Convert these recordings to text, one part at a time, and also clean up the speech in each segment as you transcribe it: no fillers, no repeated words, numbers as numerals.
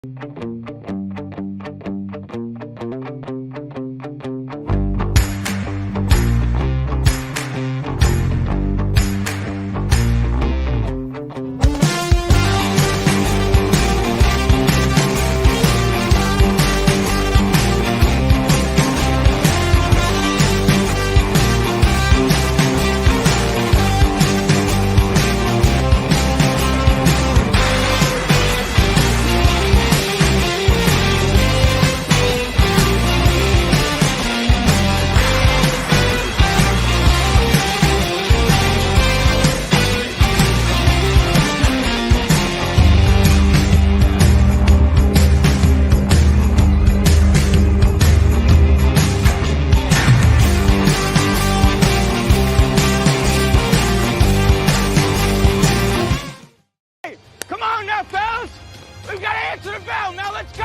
Come on now, fellas! We've got to answer the bell. Now let's go!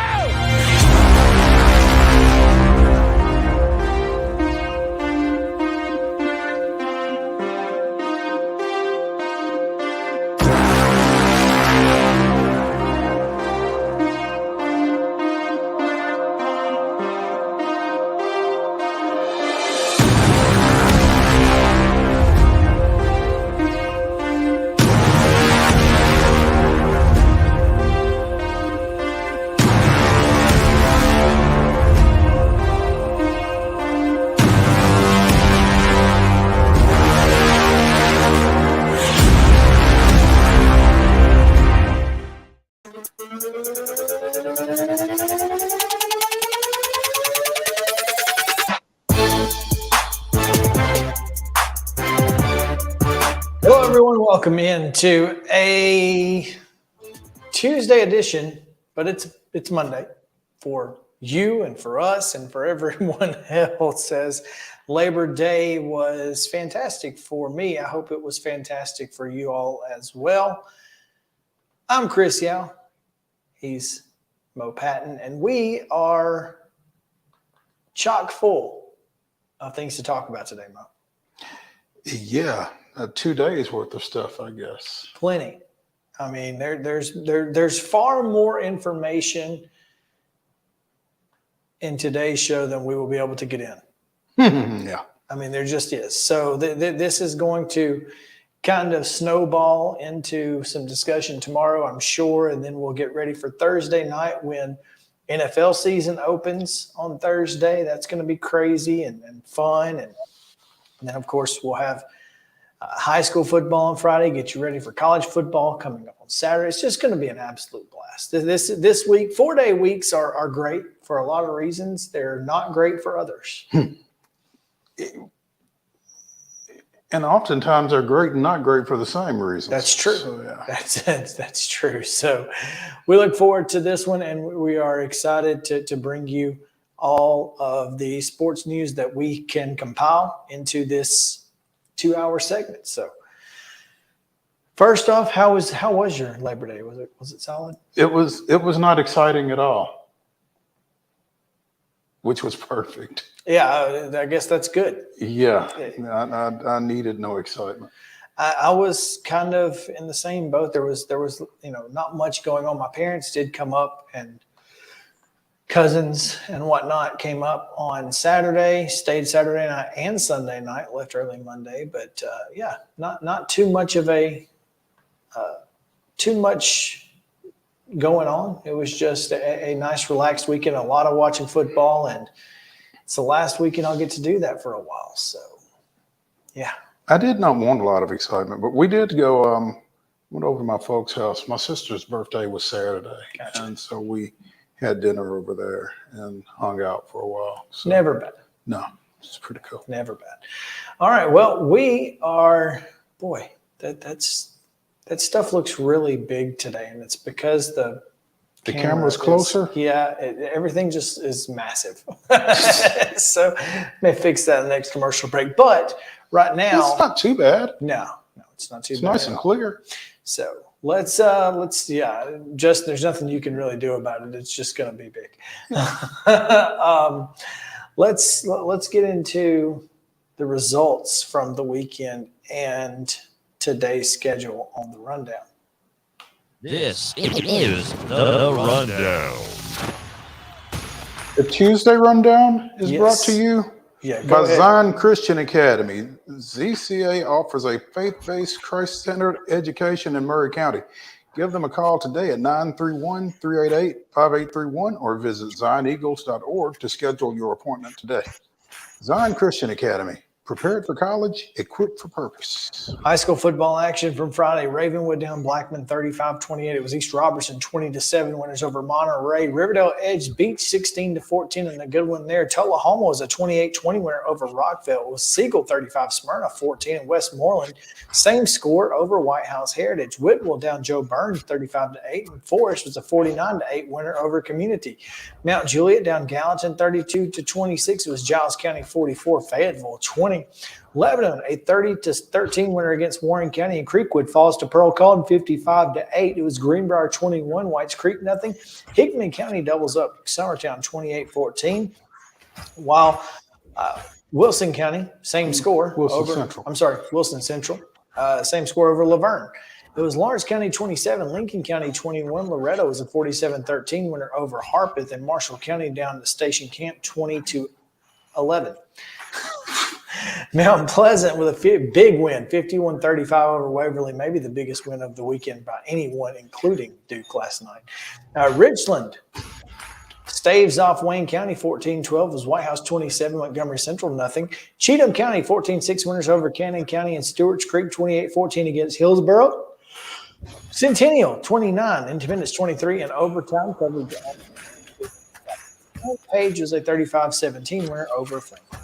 Hello, everyone. Welcome into a Tuesday edition, but it's Monday for you and for us and for everyone else. As Labor Day was fantastic for me, I hope it was fantastic for you all as well. I'm Chris Yao. He's Mo Patton, and we are chock full of things to talk about today, Mo. Yeah, 2 days worth of stuff, I guess. Plenty. I mean, there's far more information in today's show than we will be able to get in. Yeah. I mean, there just is. So this is going to kind of snowball into some discussion tomorrow, I'm sure, and then we'll get ready for Thursday night when NFL season opens on Thursday. That's going to be crazy and fun. And then, of course, we'll have high school football on Friday, get you ready for college football coming up on Saturday. It's just going to be an absolute blast. This week, 4-day weeks are great for a lot of reasons. They're not great for others. And oftentimes they're great and not great for the same reasons. That's true. So, yeah. That's true. So we look forward to this one, and we are excited to bring you all of the sports news that we can compile into this 2-hour segment. So first off, how was your Labor Day? Was it solid? It was not exciting at all, which was perfect. Yeah, I guess that's good. Yeah, I needed no excitement. I was kind of in the same boat. There was not much going on. My parents did come up, and cousins and whatnot came up on Saturday, stayed Saturday night and Sunday night, left early Monday. But not too much of too much going on. It was just a nice relaxed weekend, a lot of watching football, and it's the last weekend I'll get to do that for a while. So, yeah. I did not want a lot of excitement, but we did go, went over to my folks' house. My sister's birthday was Saturday. Gotcha. And so we had dinner over there and hung out for a while. So, Never bad. No, it's pretty cool. Never bad. All right. Well, we are, boy, that stuff looks really big today. And it's because the camera's closer? Everything just is massive. So may fix that in the next commercial break. But right now. It's not too bad. No, it's not too bad. It's nice and clear. So let's just there's nothing you can really do about it. It's just going to be big. Let's get into the results from the weekend and today's schedule on the rundown. This is the Rundown. The Tuesday Rundown is Yes. brought to you Yeah, go by ahead. Zion Christian Academy. ZCA offers a faith-based, Christ-centered education in Murray County. Give them a call today at 931-388-5831 or visit zioneagles.org to schedule your appointment today. Zion Christian Academy. Prepared for college, equipped for purpose. High school football action from Friday. Ravenwood down Blackman 35-28. It was East Robertson 20-7 winners over Monterey. Riverdale Edge beat 16-14 and a good one there. Tullahoma was a 28-20 winner over Rockville. It was Siegel 35, Smyrna 14, and Westmoreland same score over White House Heritage. Whitwell down Joe Burns 35-8, and Forest was a 49-8 winner over Community. Mount Juliet down Gallatin 32-26. It was Giles County 44, Fayetteville 20. Lebanon, a 30-13 winner against Warren County, and Creekwood falls to Pearl Colton 55-8. It was Greenbrier 21, Whites Creek nothing. Hickman County doubles up Summertown 28-14, while Wilson County, same score. Wilson Central, same score over Laverne. It was Lawrence County 27, Lincoln County 21. Loretto was a 47-13 winner over Harpeth, and Marshall County down to Station Camp 20-11. Mount Pleasant with a big win, 51-35 over Waverly, maybe the biggest win of the weekend by anyone, including Duke last night. Richland staves off Wayne County 14-12, was White House 27, Montgomery Central nothing. Cheatham County 14-6 winners over Cannon County, and Stewart's Creek 28-14 against Hillsborough. Centennial 29, Independence 23, and overtime coverage. Page was a 35-17 winner over Franklin.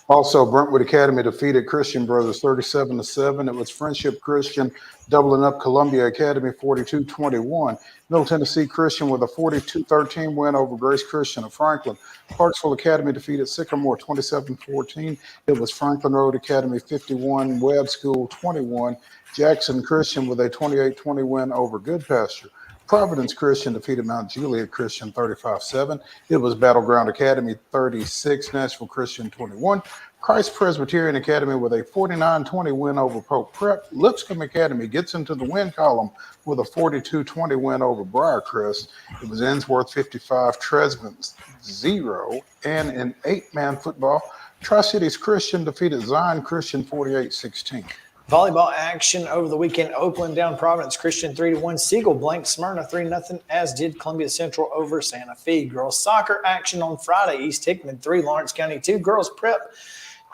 Also, Brentwood Academy defeated Christian Brothers 37-7. It was Friendship Christian doubling up Columbia Academy 42-21. Middle Tennessee Christian with a 42-13 win over Grace Christian of Franklin. Clarksville Academy defeated Sycamore 27-14. It was Franklin Road Academy 51, Webb School 21. Jackson Christian with a 28-20 win over Good Pasture. Providence Christian defeated Mount Juliet Christian 35-7. It was Battleground Academy 36, Nashville Christian 21. Christ Presbyterian Academy with a 49-20 win over Pope Prep. Lipscomb Academy gets into the win column with a 42-20 win over Briarcrest. It was Ensworth 55, Tresvant 0. And in 8-man football, Tri-Cities Christian defeated Zion Christian 48-16. Volleyball action over the weekend. Oakland down Providence Christian 3-1. Siegel blanked Smyrna 3-0, as did Columbia Central over Santa Fe. Girls soccer action on Friday. East Hickman 3, Lawrence County 2. Girls prep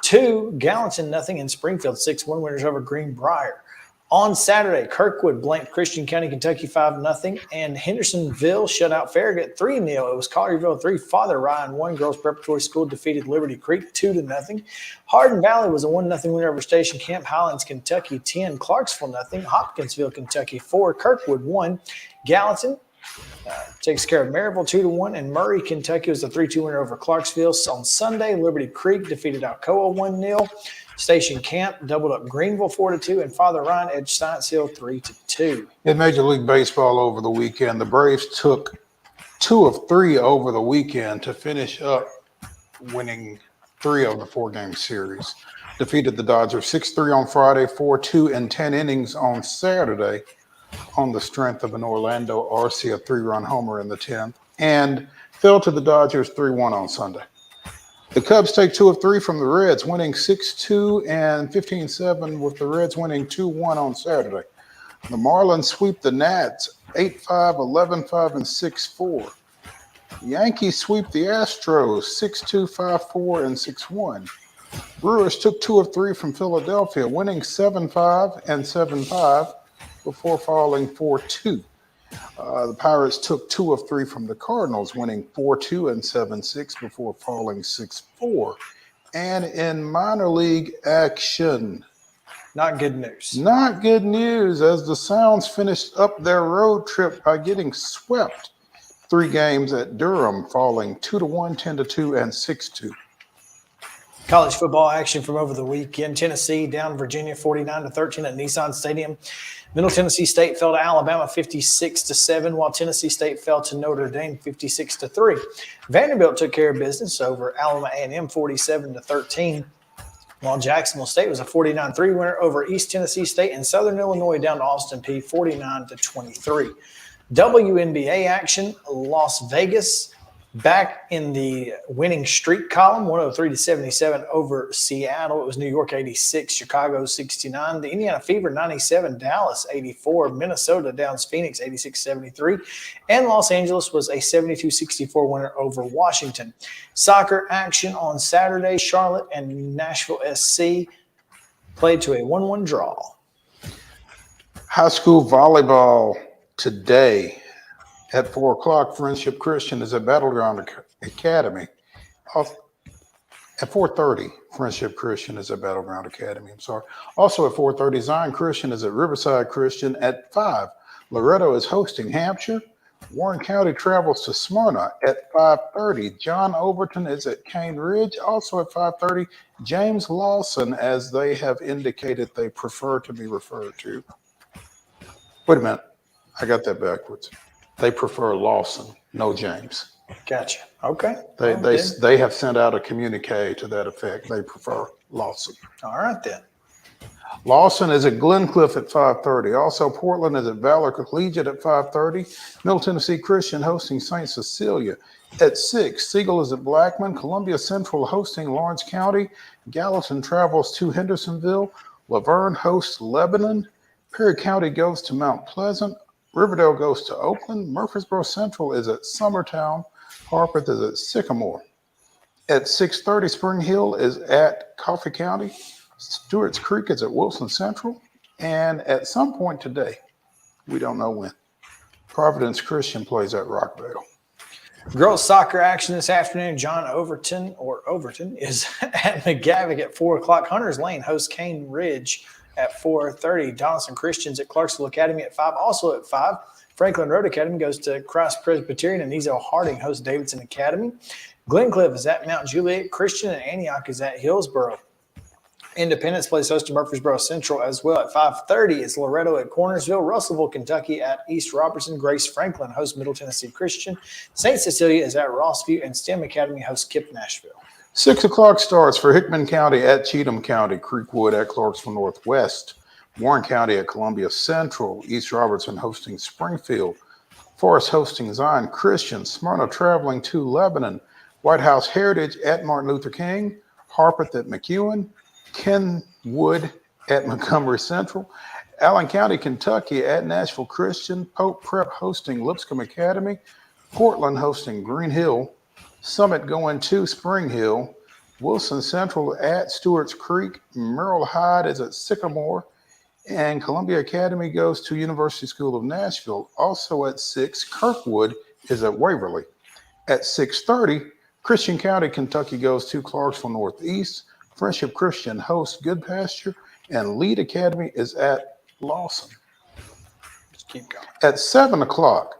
2, Gallatin nothing, and Springfield 6-1 winners over Greenbrier. On Saturday, Kirkwood blanked Christian County, Kentucky 5-0, and Hendersonville shut out Farragut 3-0. It was Collierville 3, Father Ryan 1. Girls Preparatory School defeated Liberty Creek 2-0. Hardin Valley was a 1-0 win over Station Camp. Highlands, Kentucky 10, Clarksville 0. Hopkinsville, Kentucky 4, Kirkwood 1. Gallatin takes care of Maryville 2-1, and Murray, Kentucky was a 3-2 winner over Clarksville. On Sunday, Liberty Creek defeated Alcoa 1-0. Station Camp doubled up Greenville 4-2, and Father Ryan edged Science Hill 3-2. In Major League Baseball over the weekend, the Braves took 2 of 3 over the weekend to finish up winning 3 of the 4-game series. Defeated the Dodgers 6-3 on Friday, 4-2 in 10 innings on Saturday on the strength of an Orlando Arcia 3-run homer in the 10th, and fell to the Dodgers 3-1 on Sunday. The Cubs take 2 of 3 from the Reds, winning 6-2 and 15-7, with the Reds winning 2-1 on Saturday. The Marlins sweep the Nats 8-5, 11-5, and 6-4. Yankees sweep the Astros 6-2, 5-4, and 6-1. Brewers took 2 of 3 from Philadelphia, winning 7-5 and 7-5 before falling 4-2. The Pirates took 2 of 3 from the Cardinals, winning 4-2 and 7-6 before falling 6-4. And in minor league action, not good news. Not good news, as the Sounds finished up their road trip by getting swept 3 games at Durham, falling 2-1, 10-2, and 6-2. College football action from over the weekend. Tennessee down Virginia 49-13 at Nissan Stadium. Middle Tennessee State fell to Alabama 56-7, while Tennessee State fell to Notre Dame 56-3. Vanderbilt took care of business over Alabama A&M 47-13. while Jacksonville State was a 49-3 winner over East Tennessee State, and Southern Illinois down to Austin Peay 49-23. WNBA action, Las Vegas back in the winning streak column, 103-77 over Seattle. It was New York 86, Chicago 69, the Indiana Fever 97, Dallas 84, Minnesota downs Phoenix 86-73, and Los Angeles was a 72-64 winner over Washington. Soccer action on Saturday, Charlotte and Nashville SC played to a 1-1 draw. High school volleyball today. At 4 o'clock, Friendship Christian is at Battleground Academy. At 4:30, Friendship Christian is at Battleground Academy. I'm sorry. Also at 4:30, Zion Christian is at Riverside Christian. At 5, Loretto is hosting Hampshire. Warren County travels to Smyrna. At 5:30, John Overton is at Cane Ridge. Also at 5:30, James Lawson, as they have indicated they prefer to be referred to. Wait a minute. I got that backwards. They prefer Lawson, no James. Gotcha. Okay. They have sent out a communique to that effect. They prefer Lawson. All right then. Lawson is at Glencliff at 5:30. Also, Portland is at Valor Collegiate at 5:30. Middle Tennessee Christian hosting St. Cecilia. At 6, Siegel is at Blackman. Columbia Central hosting Lawrence County. Gallatin travels to Hendersonville. Laverne hosts Lebanon. Perry County goes to Mount Pleasant. Riverdale goes to Oakland. Murfreesboro Central is at Summertown. Harpeth is at Sycamore. At 6:30, Spring Hill is at Coffee County. Stewart's Creek is at Wilson Central. And at some point today, we don't know when, Providence Christian plays at Rockvale. Girls soccer action this afternoon. John Overton is at McGavick at 4 o'clock. Hunters Lane hosts Cane Ridge at 4:30. Donaldson Christians at Clarksville Academy at 5. Also at 5, Franklin Road Academy goes to Christ Presbyterian, and Ezel Harding hosts Davidson Academy. Glencliff is at Mount Juliet Christian, and Antioch is at Hillsboro. Independence plays host to Murfreesboro Central as well. At 5:30, it's Loretto at Cornersville. Russellville, Kentucky at East Robertson. Grace Franklin hosts Middle Tennessee Christian. St. Cecilia is at Rossview, and STEM Academy hosts Kip Nashville. 6 o'clock starts for Hickman County at Cheatham County, Creekwood at Clarksville Northwest, Warren County at Columbia Central, East Robertson hosting Springfield, Forest hosting Zion Christian, Smyrna traveling to Lebanon, White House Heritage at Martin Luther King, Harpeth at McEwen, Kenwood at Montgomery Central, Allen County, Kentucky at Nashville Christian, Pope Prep hosting Lipscomb Academy, Portland hosting Green Hill, Summit going to Spring Hill, Wilson Central at Stewart's Creek, Merrill Hyde is at Sycamore, and Columbia Academy goes to University School of Nashville. Also at 6, Kirkwood is at Waverly. At 6:30, Christian County, Kentucky goes to Clarksville Northeast, Friendship Christian hosts Good Pasture, and Lead Academy is at Lawson. Just keep going. At 7 o'clock,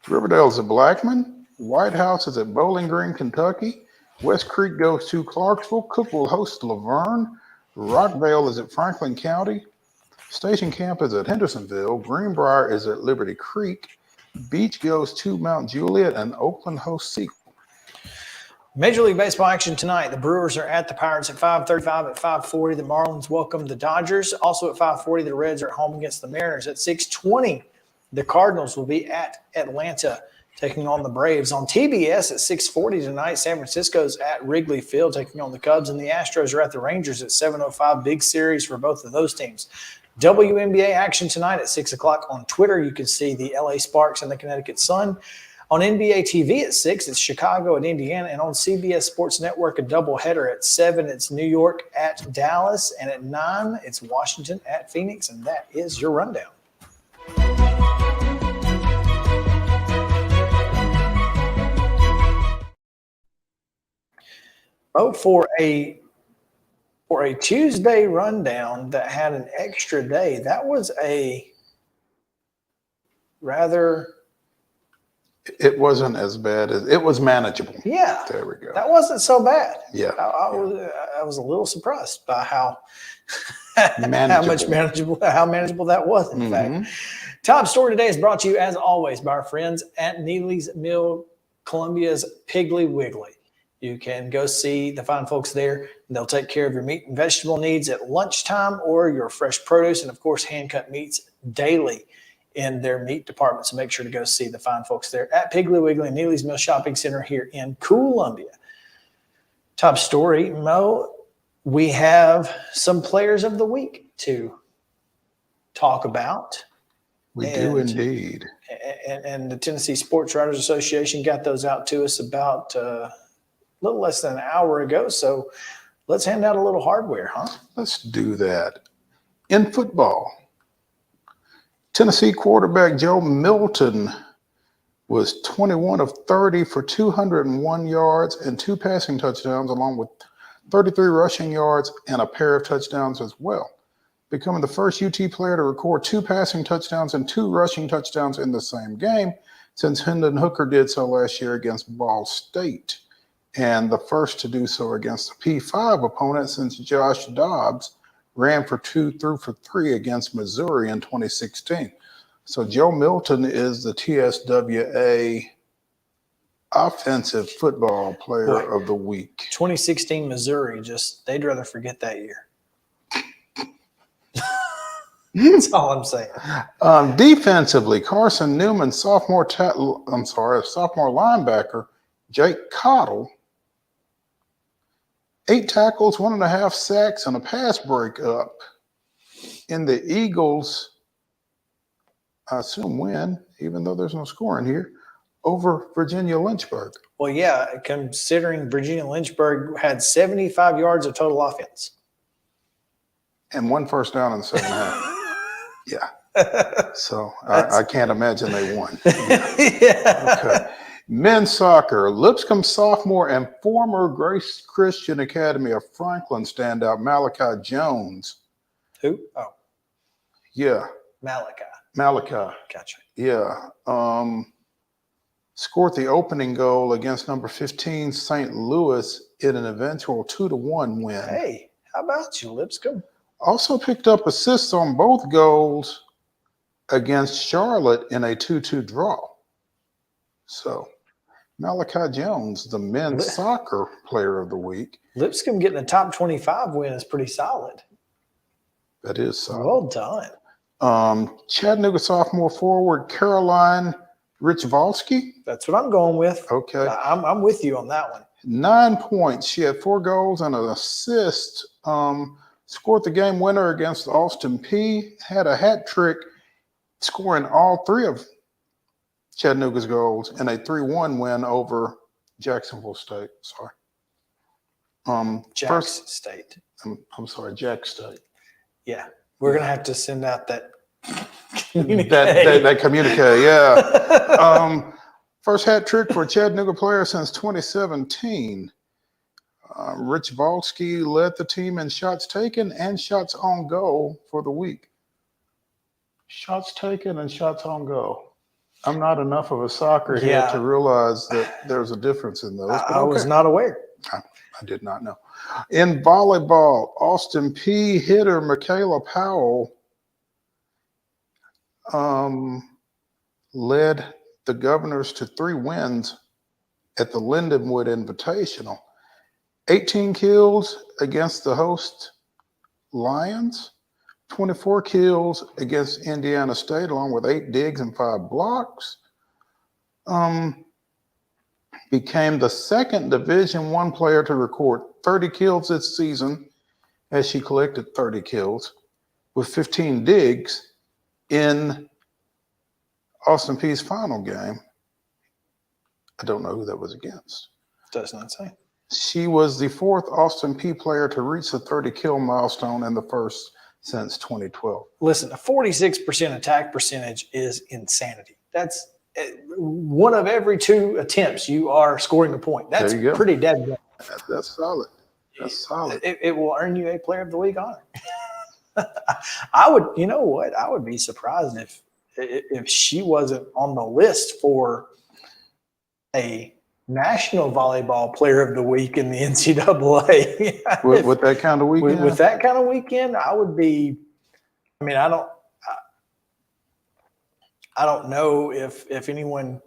Riverdale is at Blackman. White House is at Bowling Green, Kentucky. West Creek goes to Clarksville. Cook will host Laverne. Rockvale is at Franklin County. Station Camp is at Hendersonville. Greenbrier is at Liberty Creek. Beach goes to Mount Juliet, and Oakland hosts Sequel. Major League Baseball action tonight. The Brewers are at the Pirates at 5:35. At 5:40, the Marlins welcome the Dodgers. Also at 5:40, the Reds are at home against the Mariners. At 6:20, the Cardinals will be at Atlanta taking on the Braves. On TBS at 6:40 tonight, San Francisco's at Wrigley Field taking on the Cubs, and the Astros are at the Rangers at 7:05. Big series for both of those teams. WNBA action tonight at 6 o'clock on Twitter. You can see the LA Sparks and the Connecticut Sun. On NBA TV at 6, it's Chicago and Indiana. And on CBS Sports Network, a doubleheader at 7, it's New York at Dallas. And at 9, it's Washington at Phoenix. And that is your rundown. Oh, for a Tuesday rundown that had an extra day, that was a rather... It wasn't as bad as it was manageable. Yeah, there we go. That wasn't so bad. Yeah, I was a little surprised by how manageable. how manageable that was. In fact, top story today is brought to you as always by our friends at Neely's Mill, Columbia's Piggly Wiggly. You can go see the fine folks there. They'll take care of your meat and vegetable needs at lunchtime or your fresh produce and, of course, hand-cut meats daily in their meat department. So make sure to go see the fine folks there at Piggly Wiggly and Neely's Mill Shopping Center here in Columbia. Top story, Mo, we have some players of the week to talk about. We do indeed. And the Tennessee Sports Writers Association got those out to us about little less than an hour ago. So let's hand out a little hardware, huh? Let's do that. In football, Tennessee quarterback Joe Milton was 21 of 30 for 201 yards and 2 passing touchdowns, along with 33 rushing yards and a pair of touchdowns as well, becoming the first UT player to record 2 passing touchdowns and 2 rushing touchdowns in the same game since Hendon Hooker did so last year against Ball State, and the first to do so against a P5 opponent since Josh Dobbs ran for 2, threw for 3 against Missouri in 2016. So Joe Milton is the TSWA Offensive Football Player of the Week. 2016 Missouri, they'd rather forget that year. That's all I'm saying. Defensively, Carson Newman, sophomore linebacker Jake Cottle, 8 tackles, 1.5 sacks, and a pass breakup in the Eagles, I assume, win, even though there's no scoring here, over Virginia Lynchburg. Well, yeah, considering Virginia Lynchburg had 75 yards of total offense. And 1 first down in the second half. Yeah. So I can't imagine they won. Yeah. Okay. Men's soccer, Lipscomb sophomore and former Grace Christian Academy of Franklin standout Malachi Jones. Who? Oh, Yeah. Malachi. Gotcha. Yeah. Scored the opening goal against number 15 St. Louis in an eventual 2-1 win. Hey, how about you, Lipscomb? Also picked up assists on both goals against Charlotte in a 2-2 draw. So Malachi Jones, the men's soccer player of the week. Lipscomb getting a top 25 win is pretty solid. That is solid. Well done. Chattanooga sophomore forward Caroline Richvalski. That's what I'm going with. Okay. I'm with you on that one. 9 points. She had 4 goals and an assist. Scored the game winner against Austin P. Had a hat trick, scoring all 3 of Chattanooga's goals in a 3-1 win over Jacksonville State. Sorry. Jack State. I'm sorry, Jack State. Yeah. We're going to have to send out that communique. That communique, yeah. First hat trick for a Chattanooga player since 2017. Rich Volsky led the team in shots taken and shots on goal for the week. Shots taken and shots on goal. I'm not enough of a soccer head to realize that there's a difference in those. I was not aware. I did not know. In volleyball, Austin P hitter Michaela Powell led the Governors to 3 wins at the Lindenwood Invitational. 18 kills against the host Lions, 24 kills against Indiana State, along with 8 digs and 5 blocks. Became the second Division I player to record 30 kills this season, as she collected 30 kills with 15 digs in Austin Peay's final game. I don't know who that was against. Does not say. She was the 4th Austin Peay player to reach the 30 kill milestone and the first since 2012. Listen, a 46% attack percentage is insanity. That's 1 of every 2 attempts you are scoring a point. That's pretty dead good. That's solid. That's solid. It will earn you a Player of the Week honor. I would, you know what? I would be surprised if she wasn't on the list for a National Volleyball Player of the Week in the NCAA. with that kind of weekend? With that kind of weekend, I would be. I mean, I don't know if anyone,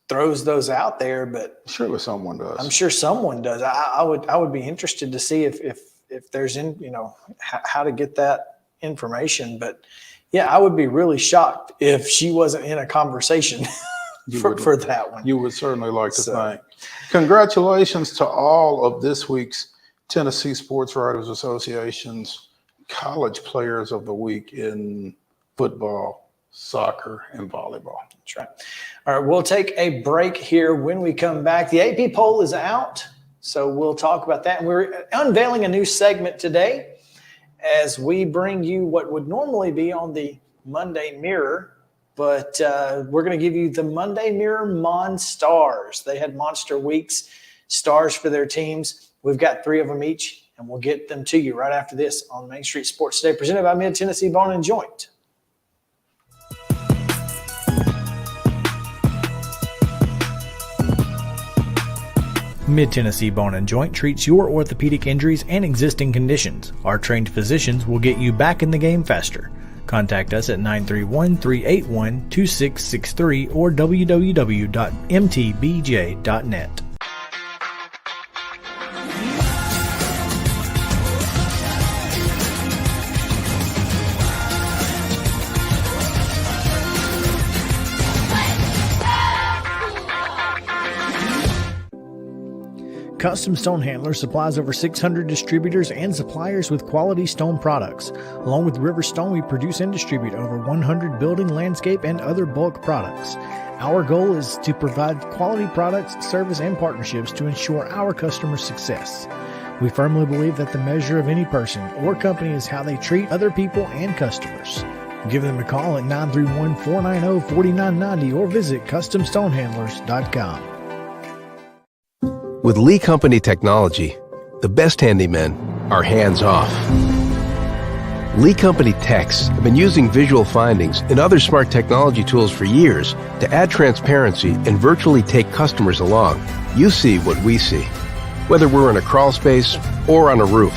throws those out there, but Surely someone does. I'm sure someone does. I would be interested to see if there's how to get that information. But yeah, I would be really shocked if she wasn't in a conversation for that one. You would certainly like to think. Congratulations to all of this week's Tennessee Sports Writers Association's college players of the week in football, soccer, and volleyball. That's right. All right, we'll take a break here. When we come back, the AP poll is out, so we'll talk about that. And we're unveiling a new segment today as we bring you what would normally be on the Monday Mirror, but we're going to give you the Monday Mirror MON-STARS. They had Monster Weeks, stars for their teams. We've got 3 of them each, and we'll get them to you right after this on Main Street Sports Today, presented by Mid-Tennessee Bone & Joint. Mid-Tennessee Bone & Joint treats your orthopedic injuries and existing conditions. Our trained physicians will get you back in the game faster. Contact us at 931-381-2663 or www.mtbj.net. Custom Stone Handlers supplies over 600 distributors and suppliers with quality stone products. Along with River Stone, we produce and distribute over 100 building, landscape, and other bulk products. Our goal is to provide quality products, service, and partnerships to ensure our customers' success. We firmly believe that the measure of any person or company is how they treat other people and customers. Give them a call at 931-490-4990 or visit CustomStonehandlers.com. With Lee Company technology, the best handymen are hands-off. Lee Company techs have been using visual findings and other smart technology tools for years to add transparency and virtually take customers along. You see what we see, whether we're in a crawl space or on a roof.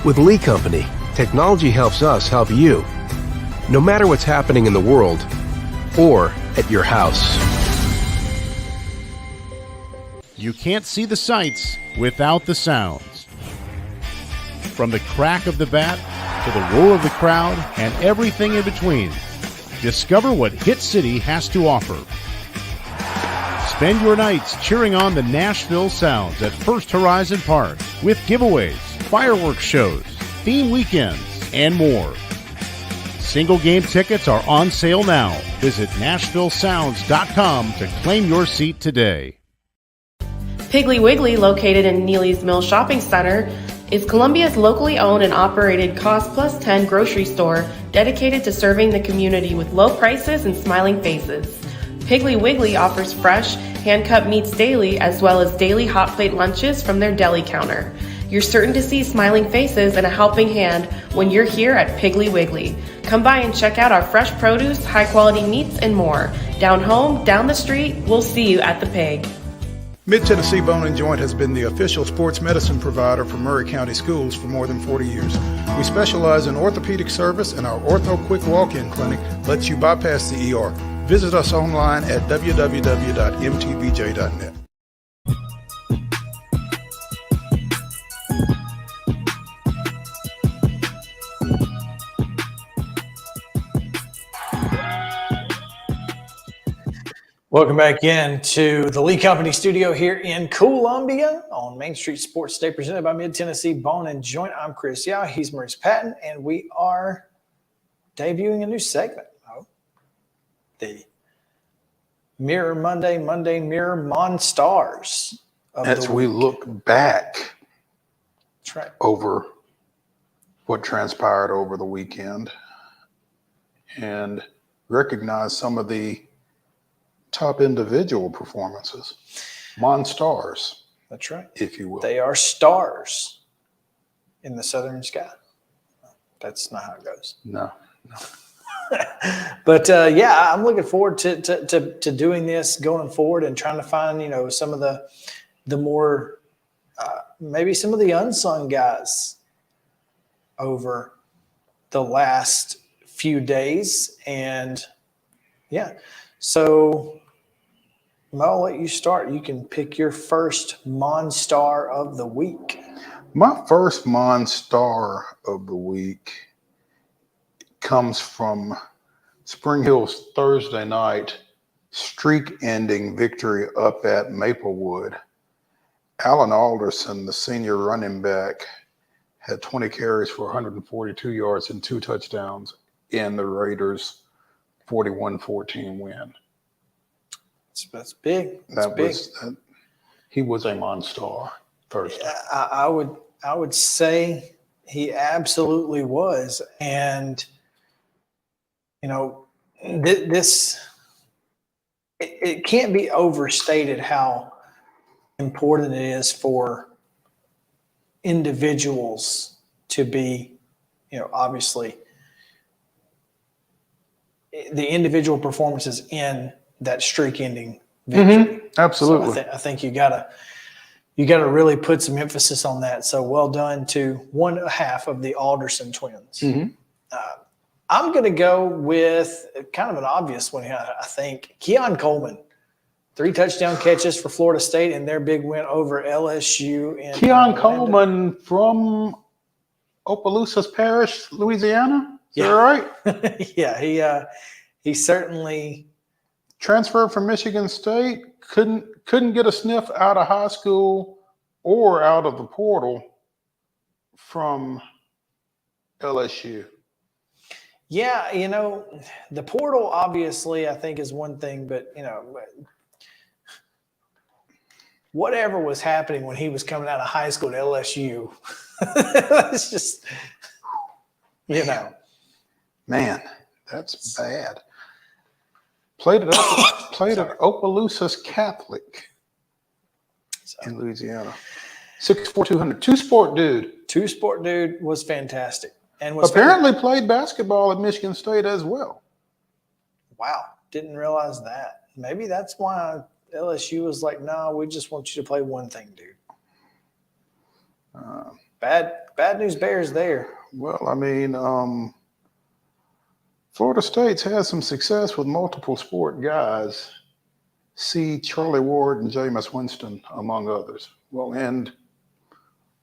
With Lee Company, technology helps us help you, no matter what's happening in the world or at your house. You can't see the sights without the sounds. From the crack of the bat to the roar of the crowd and everything in between, discover what Hit City has to offer. Spend your nights cheering on the Nashville Sounds at First Horizon Park with giveaways, fireworks shows, theme weekends, and more. Single game tickets are on sale now. Visit NashvilleSounds.com to claim your seat today. Piggly Wiggly, located in Neely's Mill Shopping Center, is Columbia's locally owned and operated Cost Plus 10 grocery store dedicated to serving the community with low prices and smiling faces. Piggly Wiggly offers fresh, hand-cut meats daily as well as daily hot plate lunches from their deli counter. You're certain to see smiling faces and a helping hand when you're here at Piggly Wiggly. Come by and check out our fresh produce, high-quality meats, and more. Down home, down the street, we'll see you at the Pig. Mid-Tennessee Bone & Joint has been the official sports medicine provider for Murray County Schools for more than 40 years. We specialize in orthopedic service, and our Ortho Quick Walk-In Clinic lets you bypass the ER. Visit us online at www.mtbj.net. Welcome back in to the Lee Company studio here in Columbia on Main Street Sports Day, presented by Mid-Tennessee Bone & Joint. I'm Chris Yao. He's Maurice Patton, and we are debuting a new segment. The Mirror Monday Mirror MON-STARS. As we look back That's right. over what transpired over the weekend and recognize some of the top individual performances, MON-STARS. That's right. If you will. They are stars in the southern sky. That's not how it goes. No. But yeah, I'm looking forward to doing this going forward and trying to find, some of the more, maybe some of the unsung guys over the last few days. And yeah, so I'll let you start. You can pick your first MON-STAR of the week. My first MON-STAR of the week comes from Spring Hill's Thursday night streak-ending victory up at Maplewood. Alan Alderson, the senior running back, had 20 carries for 142 yards and 2 touchdowns in the Raiders' 41-14 win. That's big. That's big. He was a MON-STAR Thursday. I would say he absolutely was. And, you know, it can't be overstated how important it is for individuals to be, you know, obviously the individual performances in that streak ending victory. Absolutely. So I think you gotta really put some emphasis on that. So well done to one half of the Alderson twins. I'm going to go with kind of an obvious one here. I think Keon Coleman, 3 touchdown catches for Florida State in their big win over LSU. Keon Coleman from Opelousas Parish, Louisiana. Is that right? Yeah, he certainly transferred from Michigan State. Couldn't get a sniff out of high school or out of the portal from LSU. Yeah, you know, the portal obviously I think is one thing, but you know, whatever was happening when he was coming out of high school at LSU, it's just, you know. Man, that's bad. Played at Opelousas Catholic in Louisiana. 6'4", 200. Two-sport dude Was fantastic. And was apparently played basketball at Michigan State as well. Wow, didn't realize that. Maybe that's why LSU was like, no, we just want you to play one thing, dude. Bad news bears there. Well, I mean, Florida State's had some success with multiple sport guys. See Charlie Ward and Jameis Winston, among others. Well, and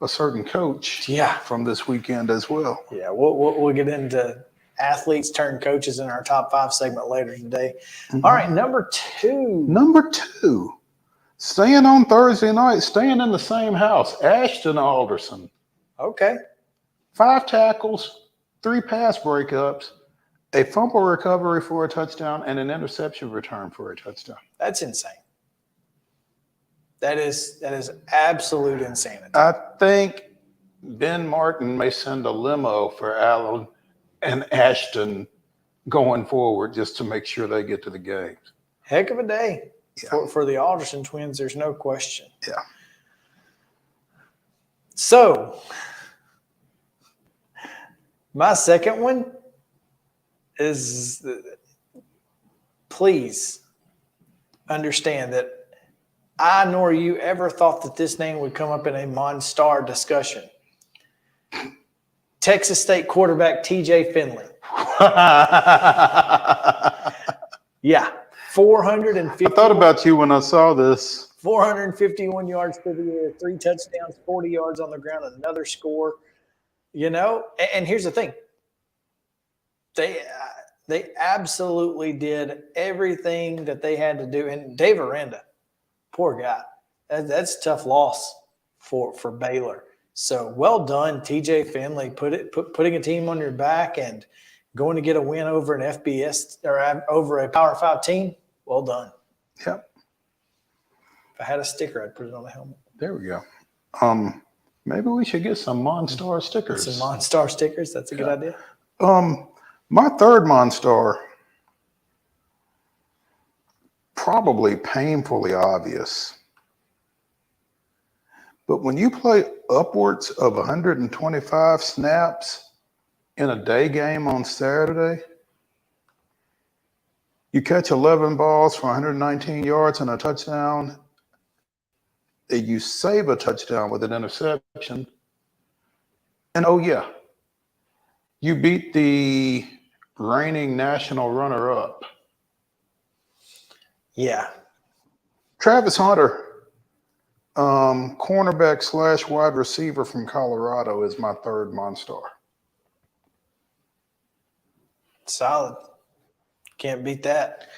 a certain coach from this weekend as well. Yeah, we'll get into athletes turn coaches in our top 5 segment later today. All right, number 2. Number 2, staying on Thursday night, staying in the same house, Ashton Alderson. Okay. 5 tackles, 3 pass breakups, a fumble recovery for a touchdown, and an interception return for a touchdown. That's insane. That is absolute insanity. I think Ben Martin may send a limo for Allen and Ashton going forward just to make sure they get to the games. Heck of a day for the Alderson twins, there's no question. Yeah. So, my second one is, please understand that I nor you ever thought that this name would come up in a MON-STAR discussion. Texas State quarterback TJ Finley. Yeah, 450. I thought about you when I saw this. 451 yards for the year, 3 touchdowns, 40 yards on the ground, another score. You know, and here's the thing. They absolutely did everything that they had to do. And Dave Aranda, poor guy. That's a tough loss for Baylor. So well done, TJ Finley, putting a team on your back and going to get a win over an FBS or over a Power 5 team. Well done. Yep. If I had a sticker, I'd put it on the helmet. There we go. Maybe we should get some MON-STAR stickers. Some MON-STAR stickers. That's a good idea. My third MON-STAR, probably painfully obvious. But when you play upwards of 125 snaps in a day game on Saturday, you catch 11 balls for 119 yards and a touchdown, you save a touchdown with an interception, and oh yeah, you beat the reigning national runner-up. Yeah. Travis Hunter, cornerback / wide receiver from Colorado, is my third MON-STAR. Solid. Can't beat that.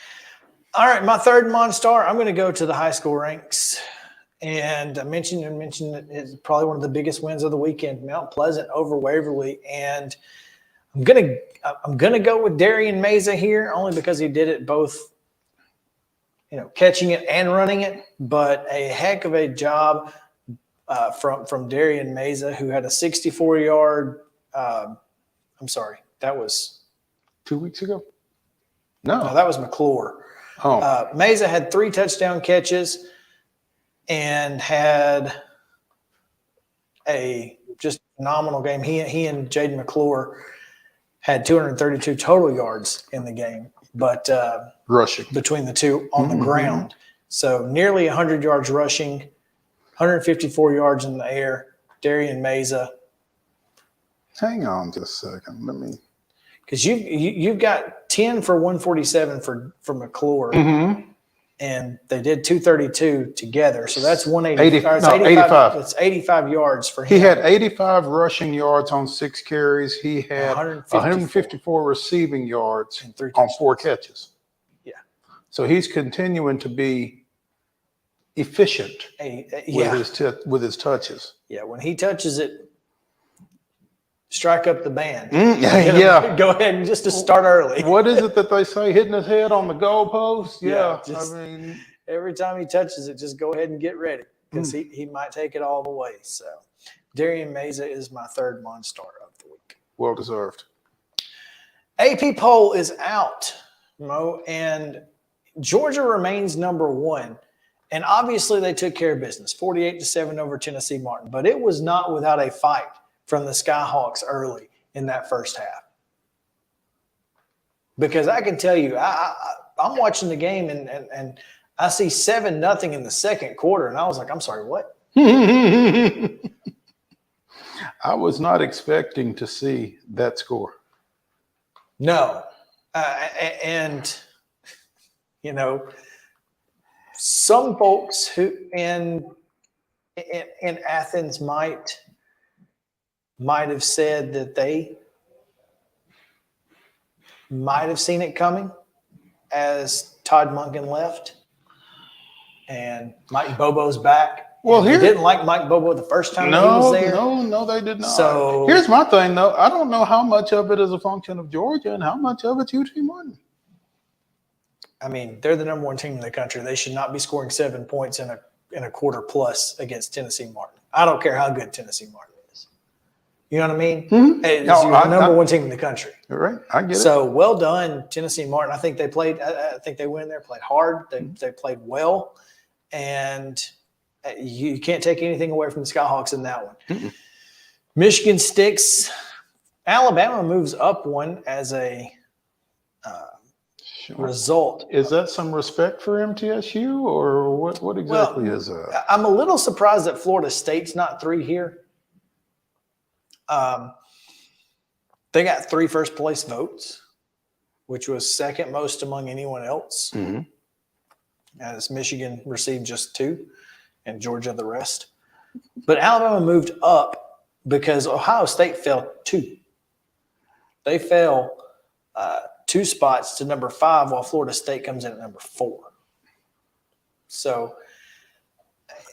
All right, my third MON-STAR, I'm going to go to the high school ranks. And I mentioned that it's probably one of the biggest wins of the weekend, Mount Pleasant over Waverly. And I'm gonna go with Darian Meza here, only because he did it both, catching it and running it. But a heck of a job from Darian Meza, who had a 64-yard. I'm sorry, that was 2 weeks ago. no, that was McClure. Oh, Meza had 3 touchdown catches and had a just phenomenal game. He and Jaden McClure had 232 total yards in the game, but rushing between the two on the ground. So nearly 100 yards rushing, 154 yards in the air. Darian Meza. Hang on just a second. Let me. Because you've got 10 for 147 for McClure, and they did 232 together. So that's 85. That's 85 yards for him. He had 85 rushing yards on 6 carries. He had 154 receiving yards on 4 catches. Yeah. So he's continuing to be efficient with his touches. Yeah, when he touches it, strike up the band. Yeah. Go ahead and just to start early. What is it that they say? Hitting his head on the goalpost? Yeah. Every time he touches it, just go ahead and get ready because he might take it all the way. So Darian Meza is my third MON-STAR of the week. Well deserved. AP poll is out, Mo, and Georgia remains number 1. And obviously they took care of business, 48-7 over Tennessee Martin. But it was not without a fight from the Skyhawks early in that first half. Because I can tell you, I'm watching the game and I see 7-0 in the second quarter, and I was like, I'm sorry, what? I was not expecting to see that score. No. And, some folks who in Athens might have said that they might have seen it coming as Todd Monken left and Mike Bobo's back. Well, they didn't like Mike Bobo the first time he was there. No, they did not. So here's my thing, though. I don't know how much of it is a function of Georgia and how much of it's UT Martin. I mean, they're the number 1 team in the country. They should not be scoring 7 points in a quarter plus against Tennessee Martin. I don't care how good Tennessee Martin is. You know what I mean? Mm-hmm. It's the number 1 team in the country. You're right. I get it. So well done, Tennessee Martin. I think they played. I think they went in there, played hard. They played well, and you can't take anything away from the Skyhawks in that one. Mm-mm. Michigan sticks. Alabama moves up 1 as a result. Is that some respect for MTSU, or what exactly is that? I'm a little surprised that Florida State's not 3 here. They got 3 first-place votes, which was second most among anyone else. Mm-hmm. As Michigan received just 2 and Georgia the rest. But Alabama moved up because Ohio State fell 2. They fell 2 spots to number 5 while Florida State comes in at number 4. So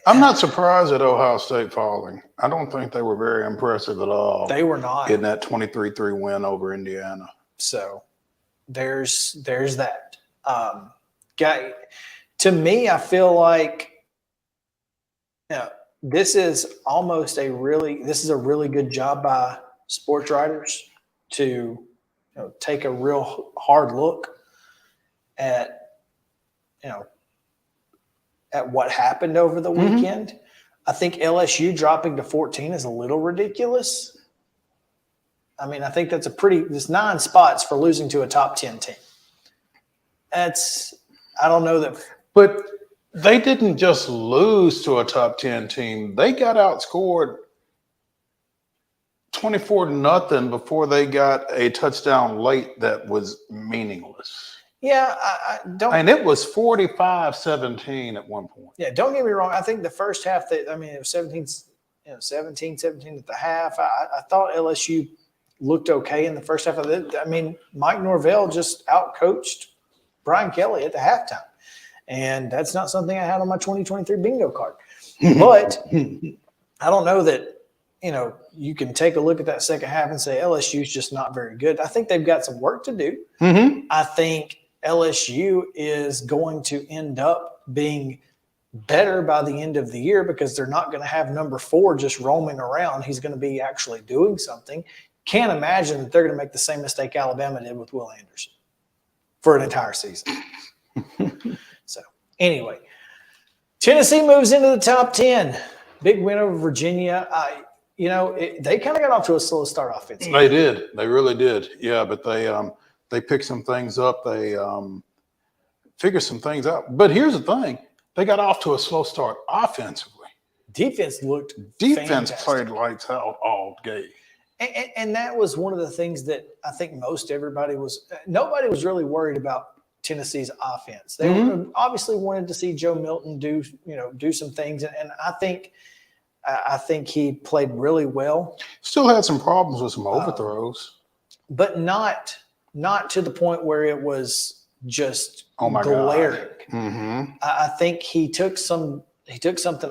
I'm not surprised at Ohio State falling. I don't think they were very impressive at all. They were not. Getting that 23-3 win over Indiana. So there's that. To me, I feel like this is a really good job by sports writers to take a real hard look at what happened over the weekend. I think LSU dropping to 14 is a little ridiculous. I mean, I think there's 9 spots for losing to a top 10 team. I don't know that. But they didn't just lose to a top 10 team. They got outscored 24-0 before they got a touchdown late that was meaningless. Yeah, I don't. And it was 45-17 at one point. Yeah, don't get me wrong. I think the first half, it was 17 at the half. I thought LSU looked okay in the first half of it. I mean, Mike Norvell just outcoached Brian Kelly at the halftime. And that's not something I had on my 2023 bingo card. But I don't know that, you can take a look at that second half and say LSU's just not very good. I think they've got some work to do. I think LSU is going to end up being better by the end of the year because they're not going to have number 4 just roaming around. He's going to be actually doing something. Can't imagine that they're going to make the same mistake Alabama did with Will Anderson for an entire season. So anyway, Tennessee moves into the top 10. Big win over Virginia. They kind of got off to a slow start offensively. They did. They really did. Yeah, but they picked some things up. They figured some things out. But here's the thing. They got off to a slow start offensively. Defense looked fantastic. Played fantastic. lights out all game. And that was one of the things that I think nobody was really worried about Tennessee's offense. They obviously wanted to see Joe Milton do some things. And I think he played really well. Still had some problems with some overthrows. But not to the point where it was just glaring. I think he took something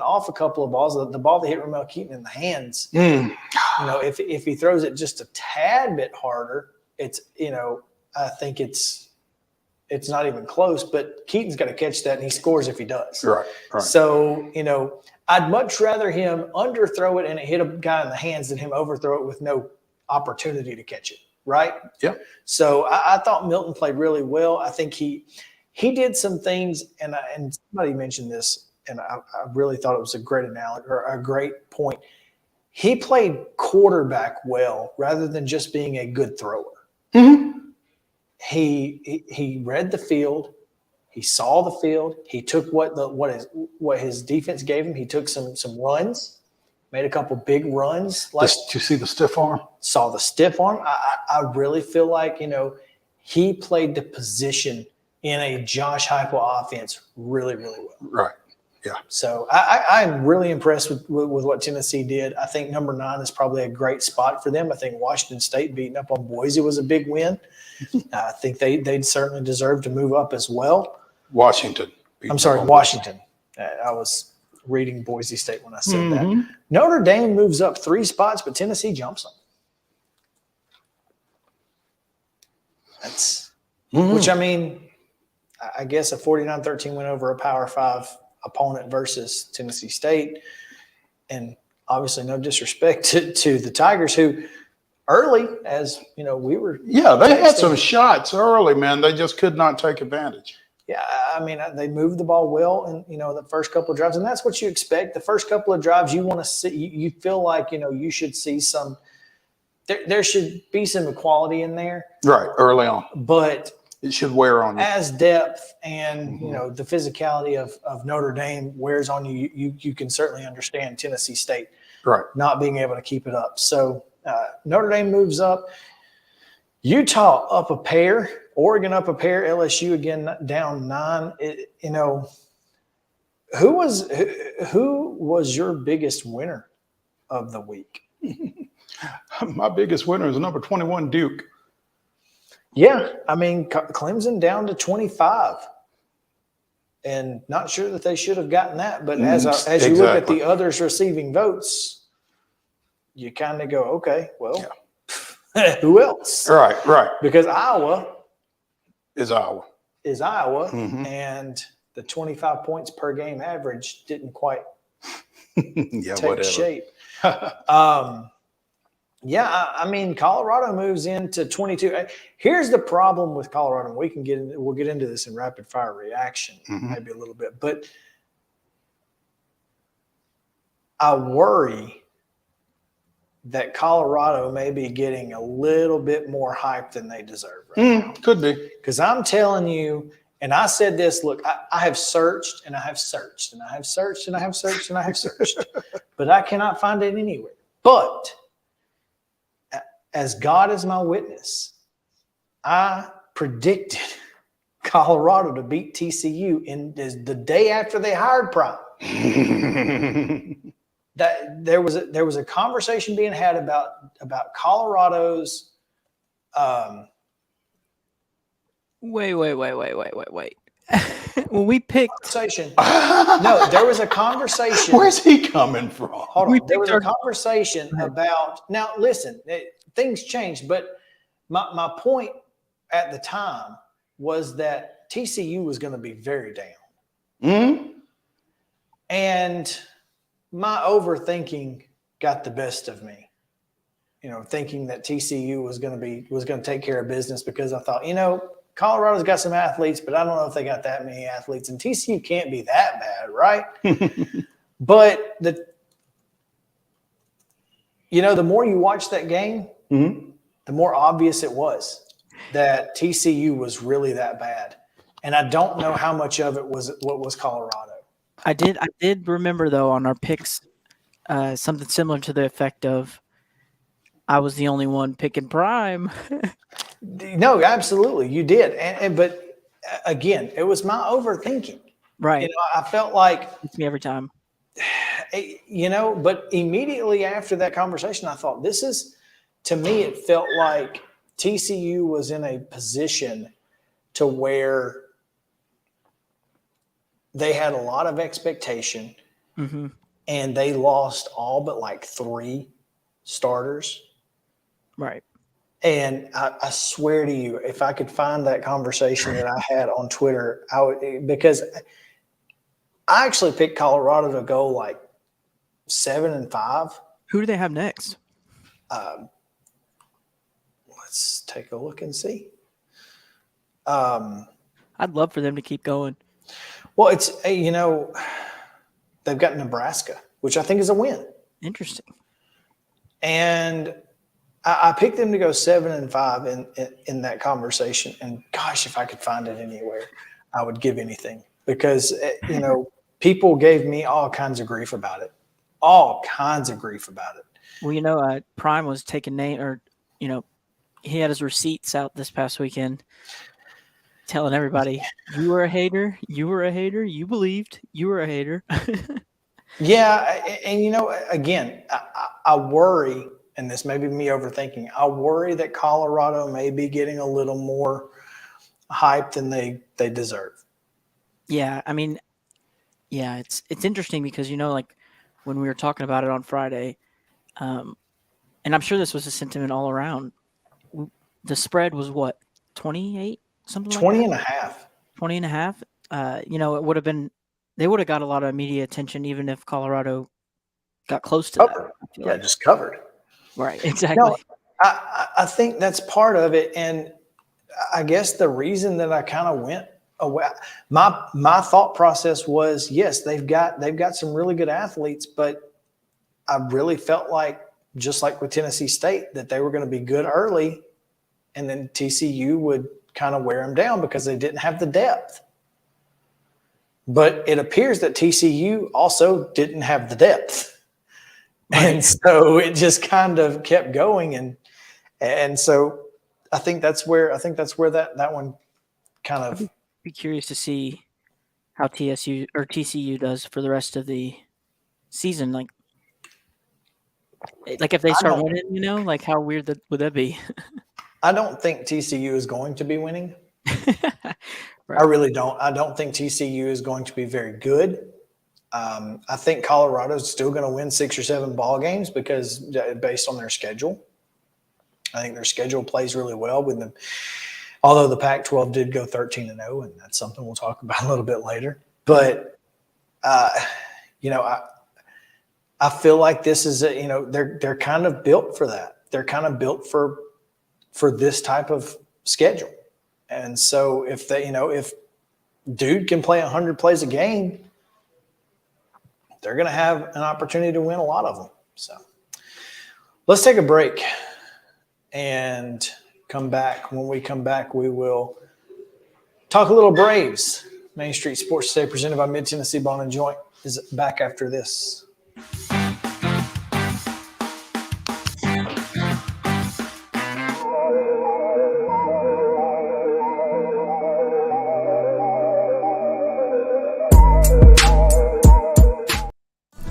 off a couple of balls. The ball that hit Ramel Keaton in the hands, if he throws it just a tad bit harder, I think it's not even close. But Keaton's got to catch that, and he scores if he does. Right. So, I'd much rather him underthrow it and it hit a guy in the hands than him overthrow it with no opportunity to catch it. Right? Yeah. So I thought Milton played really well. I think he did some things, and somebody mentioned this, and I really thought it was a great analogy or a great point. He played quarterback well rather than just being a good thrower. He read the field. He saw the field. He took what his defense gave him. He took some runs, made a couple big runs. Did you see the stiff arm? Saw the stiff arm. I really feel like, he played the position in a Josh Heupel offense really, really well. Right. Yeah. So I'm really impressed with what Tennessee did. I think number 9 is probably a great spot for them. I think Washington State beating up on Boise was a big win. I think they'd certainly deserve to move up as well. Washington. Washington. I was reading Boise State when I said that. Notre Dame moves up 3 spots, but Tennessee jumps them. That's which, I guess a 49-13 win over a Power 5 opponent versus Tennessee State. And obviously no disrespect to the Tigers, who early, as we were. Yeah, they had some shots early, man. They just could not take advantage. Yeah, they moved the ball well in, the first couple of drives. And that's what you expect. The first couple of drives you want to see, you feel like, you should see some – there should be some equality in there. Right, early on. But – it should wear on you. As depth and, the physicality of Notre Dame wears on you, you can certainly understand Tennessee State not being able to keep it up. So Notre Dame moves up. Utah up a pair. Oregon up a pair. LSU again down 9. Who was your biggest winner of the week? My biggest winner is number 21, Duke. Yeah, Clemson down to 25, and not sure that they should have gotten that. But as you look at the others receiving votes, you kind of go, okay, well, who else? Right. Because Iowa is Iowa, and the 25 points per game average didn't quite take shape. Colorado moves into 22. Here's the problem with Colorado. We'll get into this in rapid fire reaction maybe a little bit, but I worry that Colorado may be getting a little bit more hype than they deserve right now. Could be. Because I'm telling you, and I said this, look, I have searched and I have searched and I have searched and I have searched and I have searched, but I cannot find it anywhere. But as God is my witness, I predicted Colorado to beat TCU in the day after they hired Prime. That there was a conversation being had about Colorado's. Wait. When we picked, Conversation. No, there was a conversation. Where's he coming from? Hold on. There was a conversation about. Now, listen, things changed, but my point at the time was that TCU was going to be very down. Mm-hmm. And my overthinking got the best of me. Thinking that TCU was going to take care of business, because I thought, Colorado's got some athletes, but I don't know if they got that many athletes, and TCU can't be that bad, right? But the more you watch that game, the more obvious it was that TCU was really that bad. And I don't know how much of it was what was Colorado. I did remember, though, on our picks, something similar to the effect of I was the only one picking Prime. No, absolutely, you did, but again, it was my overthinking. Right. I felt like it's me every time. But immediately after that conversation, I thought, to me, it felt like TCU was in a position to where they had a lot of expectation, and they lost all but like 3 starters. Right. And I swear to you, if I could find that conversation that I had on Twitter, I would, because I actually picked Colorado to go like 7-5. Who do they have next? Let's take a look and see. I'd love for them to keep going. Well, it's they've got Nebraska, which I think is a win. Interesting. And I picked them to go 7-5 in that conversation. And gosh, if I could find it anywhere, I would give anything, because people gave me all kinds of grief about it. Well, Prime was taking he had his receipts out this past weekend, telling everybody, "You were a hater. You were a hater. You believed you were a hater." Yeah, and again, I worry. And this may be me overthinking, I worry that Colorado may be getting a little more hype than they deserve. Yeah, I mean, it's interesting because, like when we were talking about it on Friday, and I'm sure this was a sentiment all around, the spread was what, 28? Something 20 like and that? a half. 20 and a half. It would have been, they would have got a lot of media attention even if Colorado got close to Covered. that. Yeah, just covered. Right, exactly. No, I think that's part of it, and I guess the reason that I kind of went away, my thought process was, yes, they've got some really good athletes, but I really felt like, just like with Tennessee State, that they were going to be good early, and then TCU would kind of wear them down because they didn't have the depth. But it appears that TCU also didn't have the depth. And so it just kind of kept going, and so I think that's where that one kind of. I'd be curious to see how TCU does for the rest of the season. Like if they start winning, like how weird would that be? I don't think TCU is going to be winning. Right. I really don't. I don't think TCU is going to be very good. I think Colorado's still going to win 6 or 7 ball games because based on their schedule. I think their schedule plays really well with them. Although the Pac-12 did go 13-0, and that's something we'll talk about a little bit later. But I feel like this is they're kind of built for that. They're kind of built for this type of schedule. And so if dude can play 100 plays a game, they're going to have an opportunity to win a lot of them. So let's take a break and come back. When we come back, we will talk a little Braves. Main Street Sports Today, presented by Mid-Tennessee Bone & Joint, is back after this.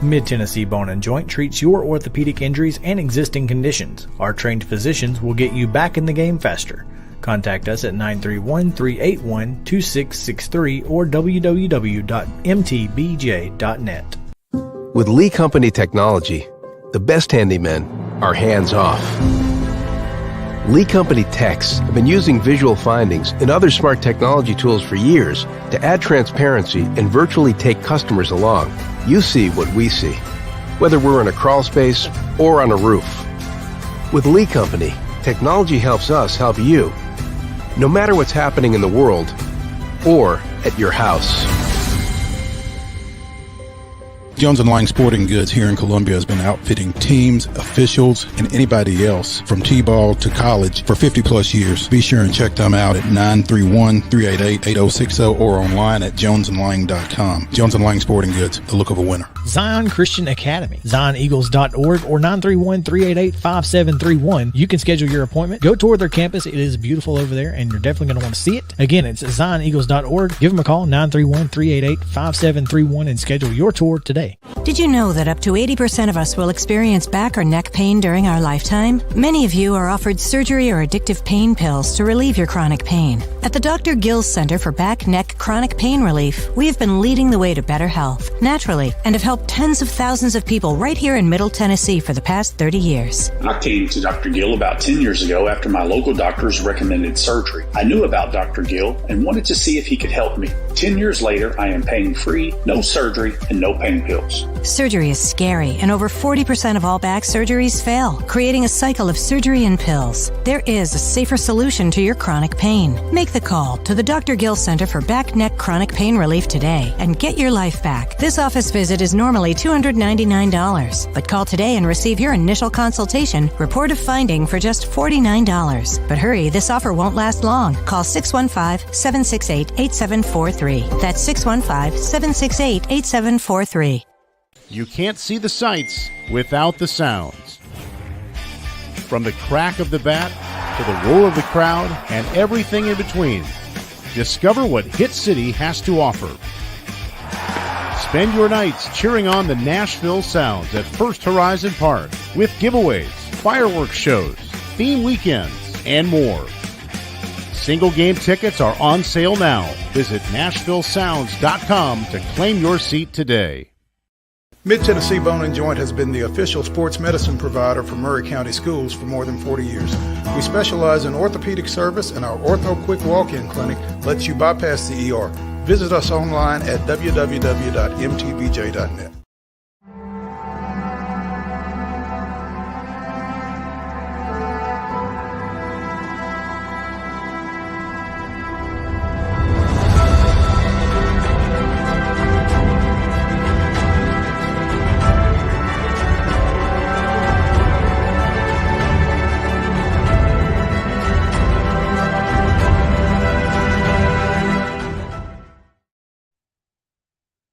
Mid-Tennessee Bone and Joint treats your orthopedic injuries and existing conditions. Our trained physicians will get you back in the game faster. Contact us at 931-381-2663 or www.mtbj.net. With Lee Company technology, the best handymen are hands-off. Lee Company techs have been using visual findings and other smart technology tools for years to add transparency and virtually take customers along. You see what we see, whether we're in a crawl space or on a roof. With Lee Company, technology helps us help you, no matter what's happening in the world or at your house. Jones & Lang Sporting Goods here in Columbia has been outfitting teams, officials, and anybody else from T-ball to college for 50 plus years. Be sure and check them out at 931-388-8060 or online at jonesandlang.com. Jones & Lang Sporting Goods, the look of a winner. Zion Christian Academy, zioneagles.org or 931-388-5731. You can schedule your appointment. Go tour their campus. It is beautiful over there, and you're definitely going to want to see it. Again, it's zioneagles.org. Give them a call, 931-388-5731, and schedule your tour today. Did you know that up to 80% of us will experience back or neck pain during our lifetime? Many of you are offered surgery or addictive pain pills to relieve your chronic pain. At the Dr. Gill's Center for Back, Neck, Chronic Pain Relief, we have been leading the way to better health, naturally, and have helped tens of thousands of people right here in Middle Tennessee for the past 30 years. I came to Dr. Gill about 10 years ago after my local doctors recommended surgery. I knew about Dr. Gill and wanted to see if he could help me. 10 years later, I am pain-free, no surgery, and no pain pills. Surgery is scary, and over 40% of all back surgeries fail, creating a cycle of surgery and pills. There is a safer solution to your chronic pain. Make the call to the Dr. Gill Center for Back, Neck, Chronic Pain Relief today and get your life back. This office visit is normally $299, but call today and receive your initial consultation, report of finding for just $49. But hurry, this offer won't last long. Call 615-768-8743. That's 615-768-8743. You can't see the sights without the sounds. From the crack of the bat to the roar of the crowd and everything in between, discover what Hit City has to offer. Spend your nights cheering on the Nashville Sounds at First Horizon Park with giveaways, fireworks shows, theme weekends, and more. Single game tickets are on sale now. Visit NashvilleSounds.com to claim your seat today. Mid-Tennessee Bone and Joint has been the official sports medicine provider for Murray County Schools for more than 40 years. We specialize in orthopedic service, and our Ortho Quick Walk-In Clinic lets you bypass the ER. Visit us online at www.mtbj.net.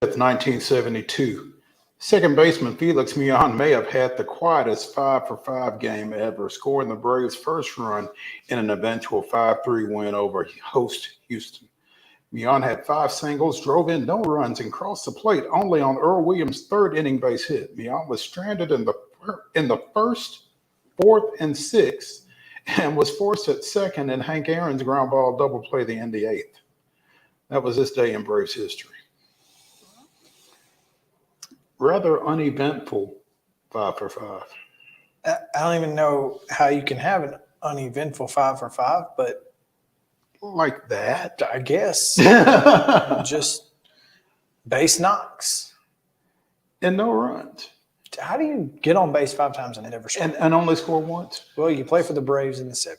With 1972. Second baseman Felix Mion may have had the quietest 5-for-5 game ever, scoring the Braves' first run in an eventual 5-3 win over host Houston. Mion had 5 singles, drove in no runs, and crossed the plate only on Earl Williams' third inning base hit. Mion was stranded in the first, fourth, and sixth, and was forced at second in Hank Aaron's ground ball double play to end the eighth. That was this day in Braves history. Rather uneventful 5-for-5. I don't even know how you can have an uneventful 5-for-5, but Like that. I guess just base knocks And no runs. How do you get on base 5 times and never score? And only score once? Well, you play for the Braves in the 70s.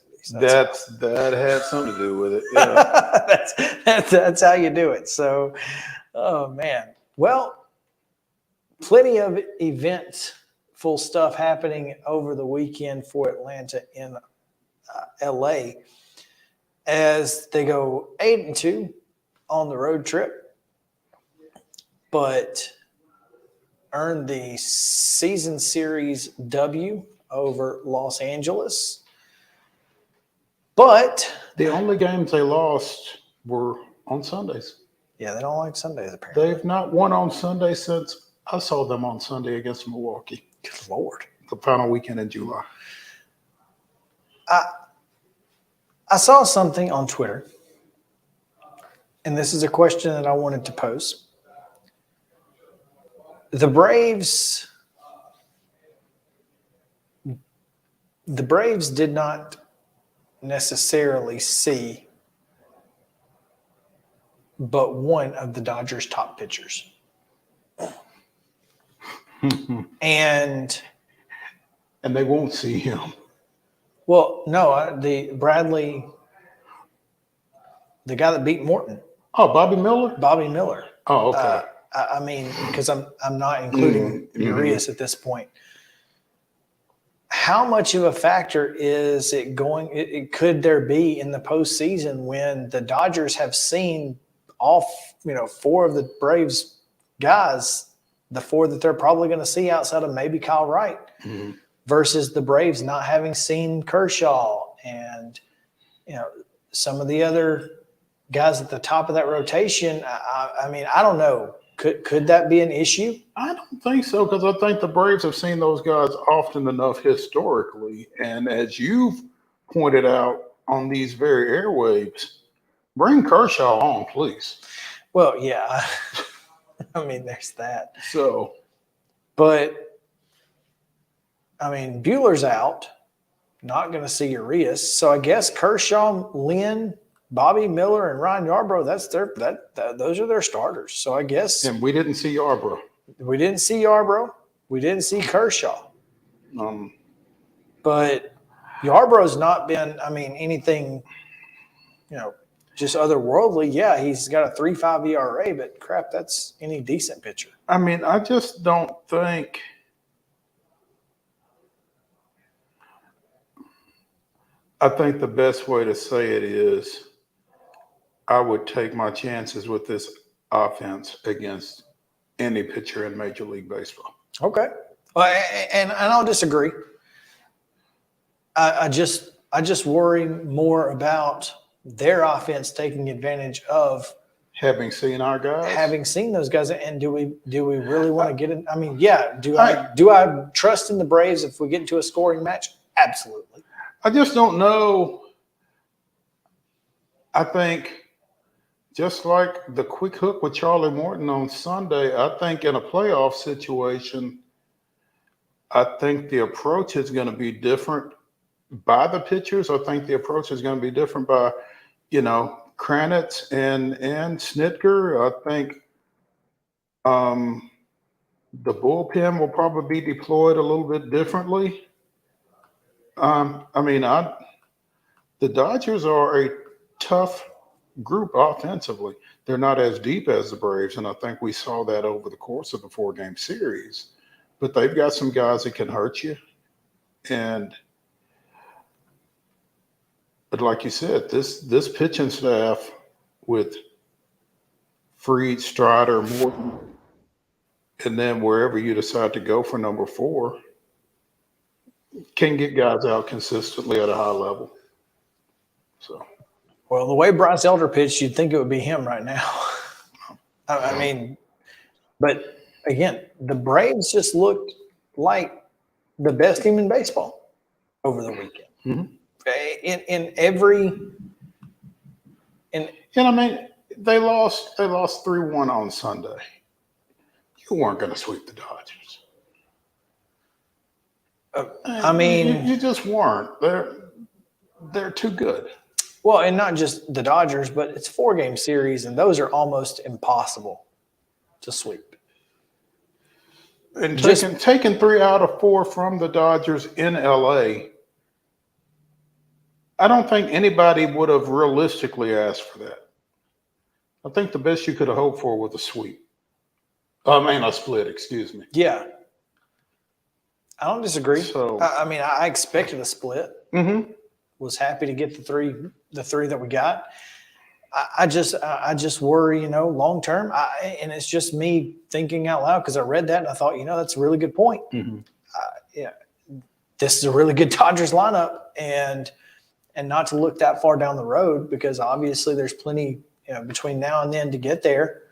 That had something to do with it. Yeah. that's how you do it. So, oh man. Well, plenty of eventful stuff happening over the weekend for Atlanta in LA as they go 8-2 on the road trip, but earned the season series W over Los Angeles. But the only games they lost were on Sundays. Yeah, they don't like Sundays apparently. They've not won on Sunday since I saw them on Sunday against Milwaukee. Good Lord. The final weekend in July. I saw something on Twitter, and this is a question that I wanted to pose. The Braves did not necessarily see but one of the Dodgers' top pitchers. And they won't see him. Well, no, the Bradley, the guy that beat Morton. Oh, Bobby Miller? Bobby Miller. Oh, okay. I mean, because I'm not including Urias at this point. How much of a factor is it going? Could there be in the postseason when the Dodgers have seen all 4 of the Braves guys, the 4 that they're probably going to see outside of maybe Kyle Wright, versus the Braves not having seen Kershaw and some of the other guys at the top of that rotation? I mean, I don't know. Could that be an issue? I don't think so, because I think the Braves have seen those guys often enough historically. And as you've pointed out on these very airwaves, bring Kershaw on, please. Well, yeah. I mean, there's that. So, but I mean, Buehler's out, not going to see Urias. So I guess Kershaw, Lynn, Bobby Miller, and Ryan Yarbrough, those are their starters. So I guess. And we didn't see Yarbrough. We didn't see Yarbrough. We didn't see Kershaw. But Yarbrough's not been, I mean, anything, just otherworldly. Yeah, he's got a 3.5 ERA, but crap, that's any decent pitcher. I mean, I just don't think. I think the best way to say it is I would take my chances with this offense against any pitcher in Major League Baseball. Okay. And I'll disagree. I just worry more about their offense taking advantage of having seen our guys, having seen those guys. And do we really want to get in? I mean, yeah. Do I trust in the Braves if we get into a scoring match? Absolutely. I just don't know. I think just like the quick hook with Charlie Morton on Sunday, I think in a playoff situation, I think the approach is going to be different by the pitchers. I think the approach is going to be different by, Kranitz and Snitker. I think the bullpen will probably be deployed a little bit differently. The Dodgers are a tough group offensively. They're not as deep as the Braves, and I think we saw that over the course of the 4-game series. But they've got some guys that can hurt you. But like you said, this pitching staff with Fried, Strider, Morton, and then wherever you decide to go for number 4, can get guys out consistently at a high level. So, well, the way Bryce Elder pitched, you'd think it would be him right now. I mean, but again, the Braves just looked like the best team in baseball over the weekend. Mm-hmm. They lost 3-1 on Sunday. You weren't going to sweep the Dodgers. You just weren't. They're too good. Well, and not just the Dodgers, but it's a 4-game series, and those are almost impossible to sweep. And taking 3 out of 4 from the Dodgers in LA, I don't think anybody would have realistically asked for that. I think the best you could have hoped for was a sweep. A split, excuse me. Yeah. I don't disagree. So, I expected a split. Mm-hmm. Was happy to get the three that we got. I just worry, long term. And it's just me thinking out loud because I read that and I thought, that's a really good point. Mm-hmm. This is a really good Dodgers lineup, and not to look that far down the road because obviously there's plenty, between now and then to get there.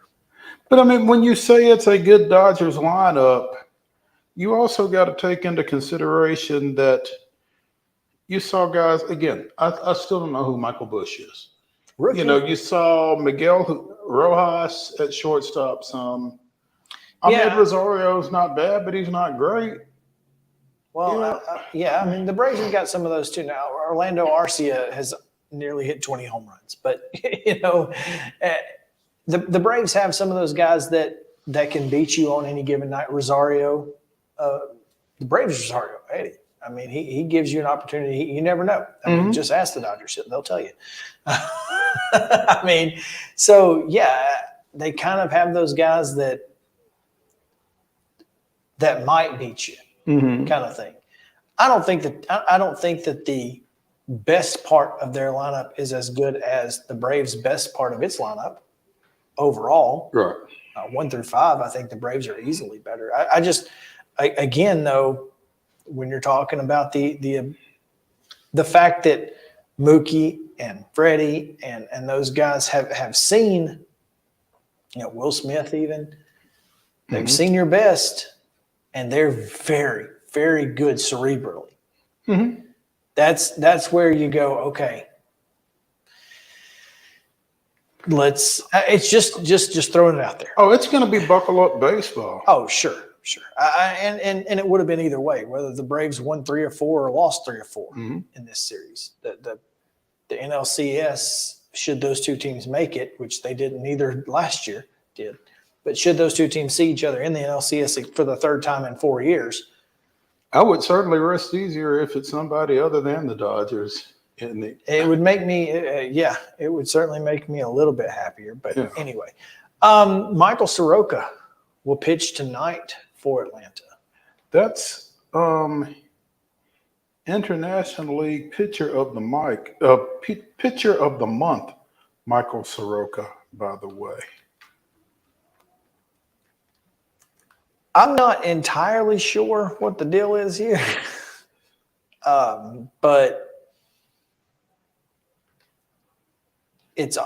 But I mean, when you say it's a good Dodgers lineup, you also got to take into consideration that you saw guys, again, I still don't know who Michael Busch is. Rookie. You know, you saw Miguel Rojas at shortstop some. Ahmed Rosario's not bad, but he's not great. Well, I mean, the Braves have got some of those too now. Orlando Arcia has nearly hit 20 home runs. But, you know, the Braves have some of those guys that can beat you on any given night. Rosario, the Braves Rosario, Eddie. I mean, he gives you an opportunity. You never know. I mean, just ask the Dodgers. They'll tell you. I mean, so, yeah, they kind of have those guys that might beat you, kind of thing. I don't think that the best part of their lineup is as good as the Braves' best part of its lineup overall. Right. 1 through 5, I think the Braves are easily better. Again, though, when you're talking about the fact that Mookie and Freddie and those guys have seen, you know, Will Smith even, they've seen your best, and they're very, very good cerebrally. That's where you go, okay, it's just throwing it out there. Oh, it's going to be buckle up baseball. Oh, sure. And it would have been either way, whether the Braves won 3 or 4 or lost 3 or 4 in this series. The NLCS, should those two teams make it, which they didn't either last year did, but should those two teams see each other in the NLCS for the 3rd time in 4 years, I would certainly rest easier if it's somebody other than the Dodgers. It would make me, it would certainly make me a little bit happier. But anyway, Michael Soroka will pitch tonight for Atlanta. That's International League Pitcher of the Month, Michael Soroka, by the way. I'm not entirely sure what the deal is here, but it's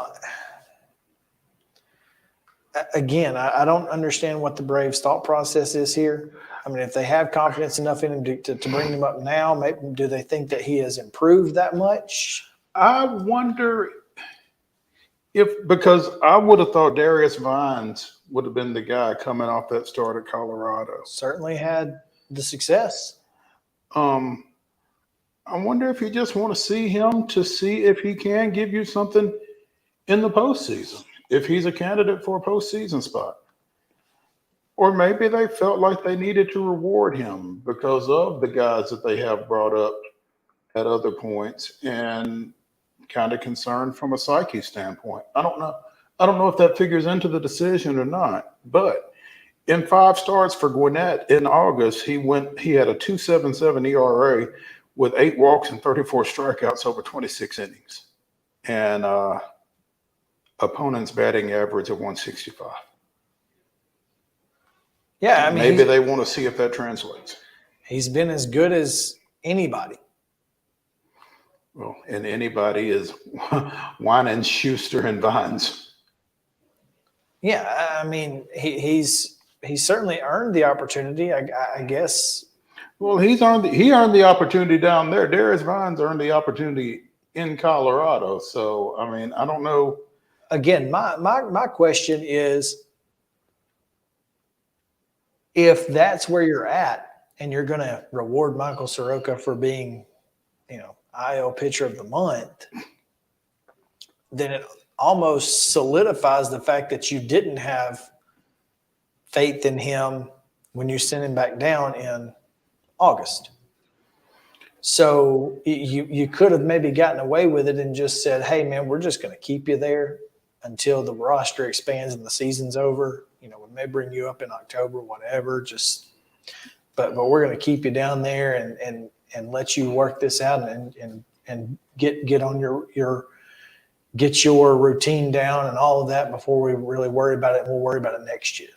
again, I don't understand what the Braves' thought process is here. I mean, if they have confidence enough in him to bring him up now, maybe do they think that he has improved that much? I wonder because I would have thought Darius Vines would have been the guy coming off that start at Colorado. Certainly had the success. I wonder if you just want to see him to see if he can give you something in the postseason, if he's a candidate for a postseason spot. Or maybe they felt like they needed to reward him because of the guys that they have brought up at other points and kind of concerned from a psyche standpoint. I don't know. I don't know if that figures into the decision or not, but in 5 starts for Gwinnett in August, he had a 2.77 ERA with 8 walks and 34 strikeouts over 26 innings. And opponent's batting average of 165. Yeah, I mean, maybe they want to see if that translates. He's been as good as anybody. Well, and anybody is Winan, Schuster, and Vines. Yeah, I mean, he's certainly earned the opportunity, I guess. Well, he earned the opportunity down there. Darius Vines earned the opportunity in Colorado. So, I mean, I don't know. Again, my question is, if that's where you're at and you're going to reward Michael Soroka for being, IL Pitcher of the Month, then it almost solidifies the fact that you didn't have faith in him when you sent him back down in August. So you could have maybe gotten away with it and just said, hey, man, we're just going to keep you there until the roster expands and the season's over. We may bring you up in October, whatever, but we're going to keep you down there and let you work this out and get on get your routine down and all of that before we really worry about it. We'll worry about it next year.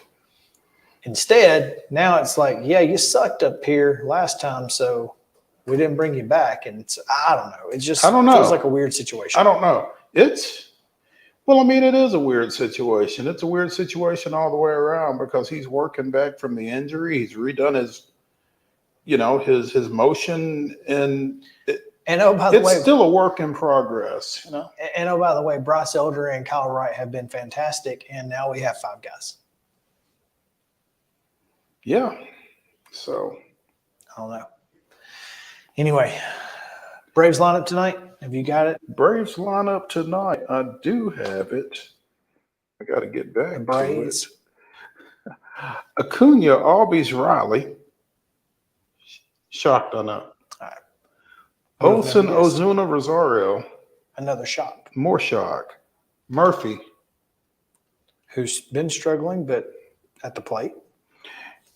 Instead, now it's like, yeah, you sucked up here last time, so we didn't bring you back. And I don't know. It just feels like a weird situation. I don't know. Well, I mean, it is a weird situation. It's a weird situation all the way around because he's working back from the injury. He's redone his, his motion, and by the it's way, still a work in progress. And by the way, Bryce Elder and Kyle Wright have been fantastic, and now we have 5 guys. Yeah. So I don't know. Anyway, Braves lineup tonight. Have you got it? Braves lineup tonight. I do have it. I got to get back to it. Acuna, Albies, Riley. Shocked on that. Right. Olsen, Ozuna, Rosario. Another shock. More shock. Murphy, who's been struggling, but at the plate.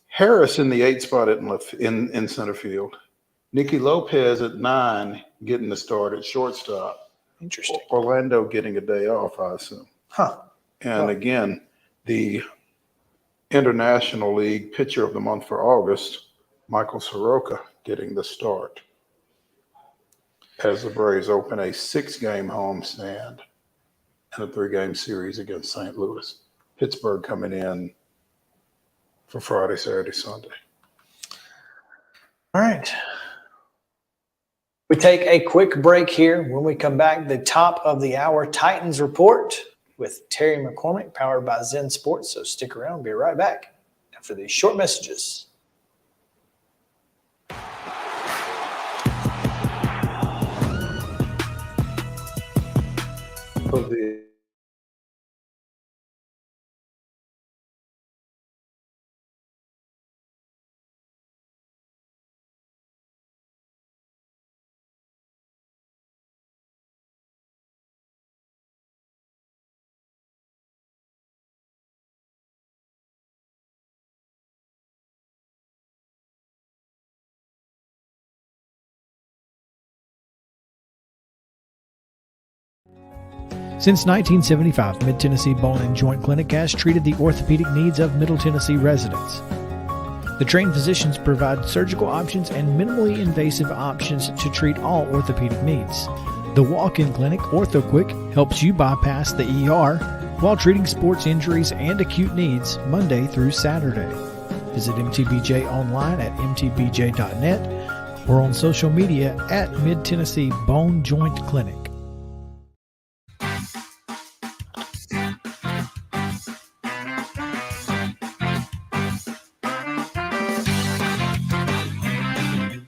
Harris in the 8 spot in center field. Nicky Lopez at 9 getting the start at shortstop. Interesting. Orlando getting a day off, I assume. Huh. And again, the International League pitcher of the month for August, Michael Soroka, getting the start as the Braves open a 6-game homestand and a 3-game series against St. Louis. Pittsburgh coming in for Friday, Saturday, Sunday. All right. We take a quick break here. When we come back, the top of the hour Titans report with Terry McCormick, powered by Zen Sports. So stick around. We'll be right back after these short messages. Since 1975, Mid-Tennessee Bone and Joint Clinic has treated the orthopedic needs of Middle Tennessee residents. The trained physicians provide surgical options and minimally invasive options to treat all orthopedic needs. The walk-in clinic, OrthoQuick, helps you bypass the ER while treating sports injuries and acute needs Monday through Saturday. Visit MTBJ online at mtbj.net or on social media at Mid-Tennessee Bone Joint Clinic.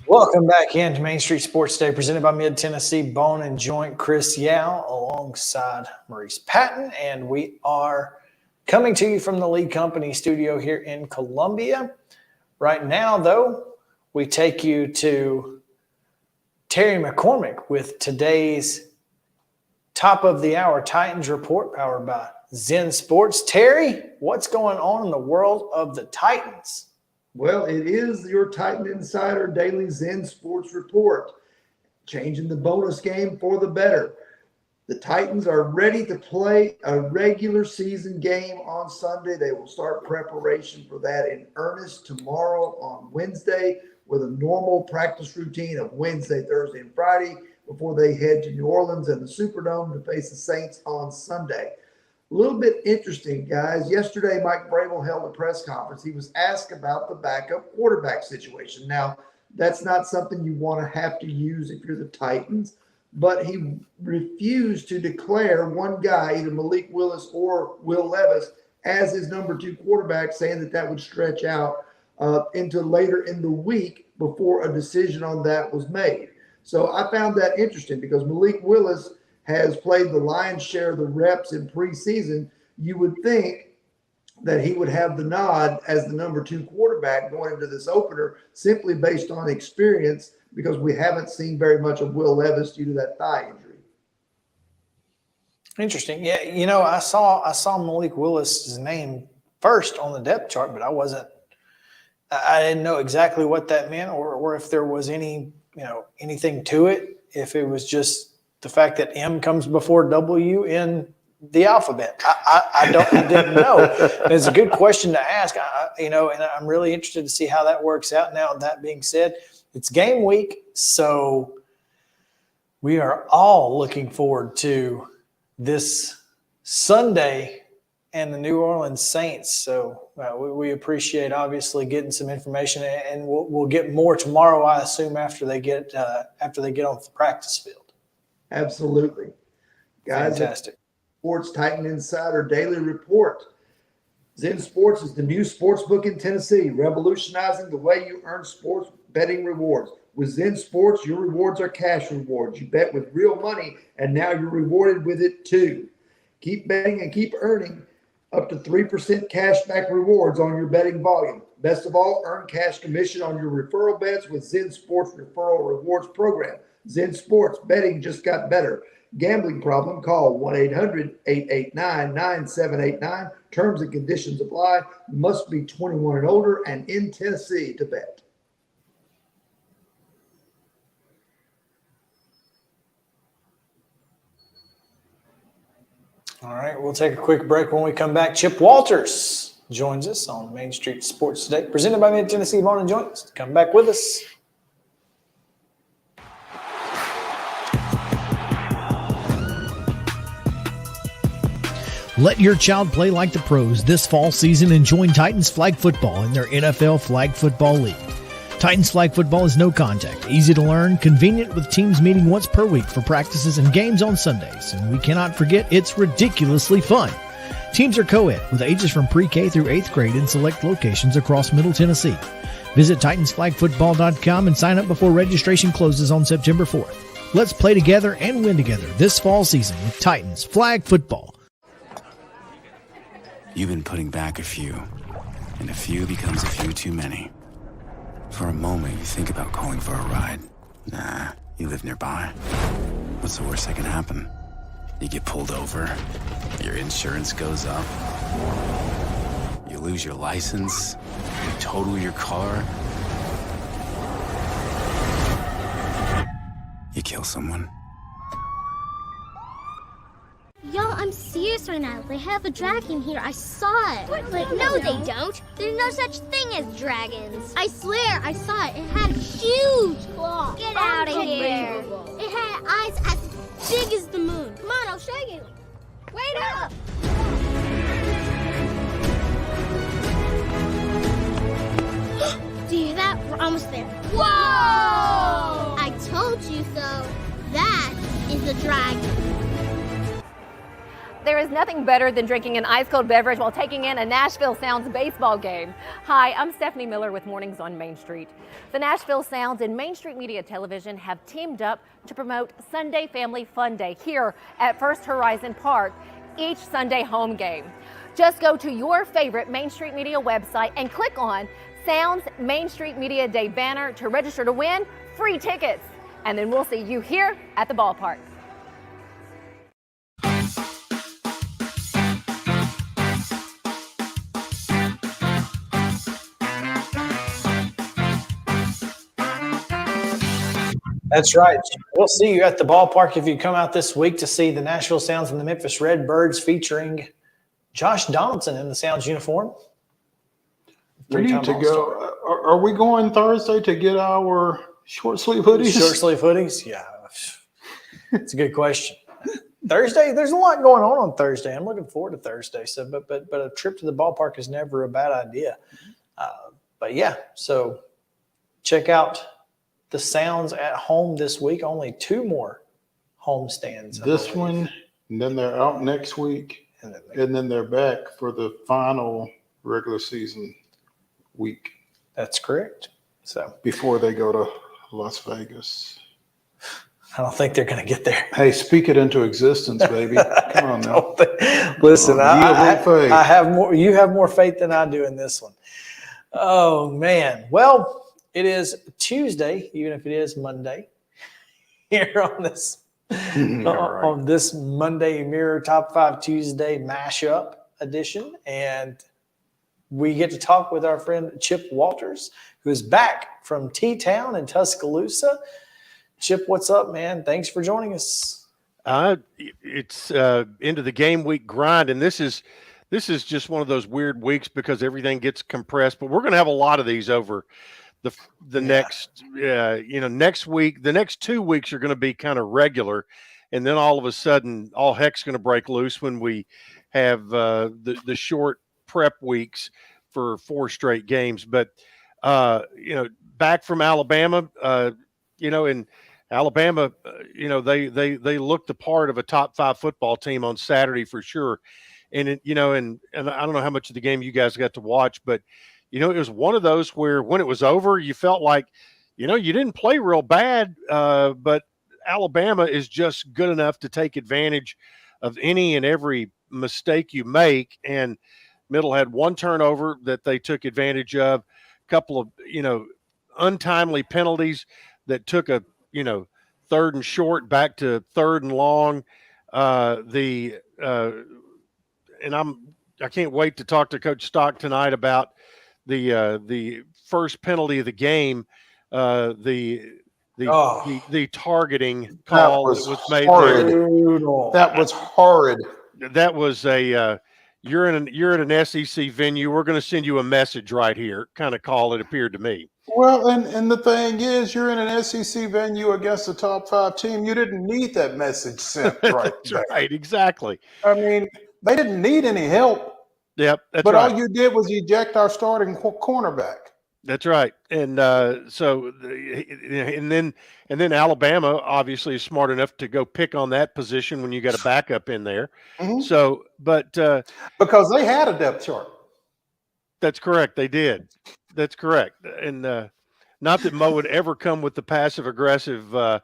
Welcome back into Main Street Sports Day, presented by Mid-Tennessee Bone and Joint. Chris Yao alongside Maurice Patton, and we are coming to you from the Lee Company studio here in Columbia. Right now, though, we take you to Terry McCormick with today's top of the hour Titans report, powered by Zen Sports. Terry, what's going on in the world of the Titans? Well, it is your Titan Insider Daily Zen Sports Report, changing the bonus game for the better. The Titans are ready to play a regular season game on Sunday. They will start preparation for that in earnest tomorrow on Wednesday with a normal practice routine of Wednesday, Thursday, and Friday before they head to New Orleans and the Superdome to face the Saints on Sunday. A little bit interesting, guys. Yesterday, Mike Vrabel held a press conference. He was asked about the backup quarterback situation. Now, that's not something you want to have to use if you're the Titans, but he refused to declare one guy, either Malik Willis or Will Levis, as his number 2 quarterback, saying that would stretch out into later in the week before a decision on that was made. So I found that interesting because Malik Willis has played the lion's share of the reps in preseason. You would think that he would have the nod as the number 2 quarterback going into this opener simply based on experience, because we haven't seen very much of Will Levis due to that thigh injury. Interesting. Yeah, I saw Malik Willis' name first on the depth chart, but I didn't know exactly what that meant or if there was anything to it, if it was just the fact that M comes before W in the alphabet. I didn't know. It's a good question to ask, and I'm really interested to see how that works out. Now, that being said, it's game week, so we are all looking forward to this Sunday and the New Orleans Saints. So we appreciate obviously getting some information, and we'll get more tomorrow, I assume, after they get off the practice field. Absolutely. Guys, fantastic. Sports Titan Insider Daily Report. Zen Sports is the new sports book in Tennessee, revolutionizing the way you earn sports betting rewards. With Zen Sports, your rewards are cash rewards. You bet with real money, and now you're rewarded with it too. Keep betting and keep earning up to 3% cash back rewards on your betting volume. Best of all, earn cash commission on your referral bets with Zen Sports Referral Rewards Program. Zen Sports, betting just got better. Gambling problem? Call 1-800-889-9789. Terms and conditions apply. Must be 21 and older and in Tennessee to bet. All right, we'll take a quick break. When we come back, Chip Walters joins us on Main Street Sports Today, presented by Mid-Tennessee Bone & Joints. Come back with us. Let your child play like the pros this fall season and join Titans Flag Football in their NFL Flag Football League. Titans Flag Football is no contact, easy to learn, convenient with teams meeting once per week for practices and games on Sundays. And we cannot forget it's ridiculously fun. Teams are co-ed with ages from pre-K through 8th grade in select locations across Middle Tennessee. Visit TitansFlagFootball.com and sign up before registration closes on September 4th. Let's play together and win together this fall season with Titans Flag Football. You've been putting back a few, and a few becomes a few too many. For a moment, you think about calling for a ride. Nah, you live nearby. What's the worst that can happen? You get pulled over, your insurance goes up, you lose your license, you total your car, you kill someone. Y'all, I'm serious right now. They have a dragon here. I saw it. But no, they don't. There's no such thing as dragons. I swear, I saw it. It had huge claws. Get out of here. It had eyes as big as the moon. Come on, I'll show you. Wait up. Do you hear that? We're almost there. Whoa! I told you so. That is a dragon. There is nothing better than drinking an ice-cold beverage while taking in a Nashville Sounds baseball game. Hi, I'm Stephanie Miller with Mornings on Main Street. The Nashville Sounds and Main Street Media Television have teamed up to promote Sunday Family Fun Day here at First Horizon Park each Sunday home game. Just go to your favorite Main Street Media website and click on Sounds Main Street Media Day banner to register to win free tickets. And then we'll see you here at the ballpark. That's right. We'll see you at the ballpark if you come out this week to see the Nashville Sounds and the Memphis Redbirds featuring Josh Donaldson in the Sounds uniform. We need to go. Are we going Thursday to get our short sleeve hoodies? Short sleeve hoodies? Yeah. It's a good question. Thursday, there's a lot going on Thursday. I'm looking forward to Thursday. So, but a trip to the ballpark is never a bad idea. But yeah, so check out the Sounds at home this week. Only 2 more home stands. This one, and then they're out next week, and then they're back for the final regular season week. That's correct. So before they go to Las Vegas. I don't think they're going to get there. Hey, speak it into existence, baby. Come on now. Listen, I have more. You have more faith than I do in this one. Oh man. Well, it is Tuesday, even if it is Monday. Here on this on this Monday Mirror Top 5 Tuesday mashup edition, and we get to talk with our friend Chip Walters, who is back from T-Town in Tuscaloosa. Chip, what's up, man? Thanks for joining us. It's into the game week grind, and this is just one of those weird weeks because everything gets compressed. But we're going to have a lot of these over the next next week. The next 2 weeks are going to be kind of regular, and then all of a sudden, all heck's going to break loose when we have the short prep weeks for 4 straight games. But back from Alabama, in Alabama, they looked the part of a top 5 football team on Saturday for sure. And and I don't know how much of the game you guys got to watch, but it was one of those where when it was over, you felt like, you didn't play real bad, but Alabama is just good enough to take advantage of any and every mistake you make. And Middle had 1 turnover that they took advantage of, a couple of, untimely penalties that took a, 3rd and short back to 3rd and long. I can't wait to talk to Coach Stock tonight about the first penalty of the game, the targeting call that was made horrid. there. That was horrid. That was a you're in an SEC venue. We're going to send you a message right here, kind of call, it appeared to me. Well, and the thing is, you're in an SEC venue against a top 5 team. You didn't need that message sent right there. Right, exactly. I mean, they didn't need any help. Yep, that's but right. all you did was eject our starting cornerback. That's right. And and then Alabama obviously is smart enough to go pick on that position when you got a backup in there. Mm-hmm. So, but because they had a depth chart. That's correct. They did. That's correct. And not that Mo would ever come with the passive aggressive going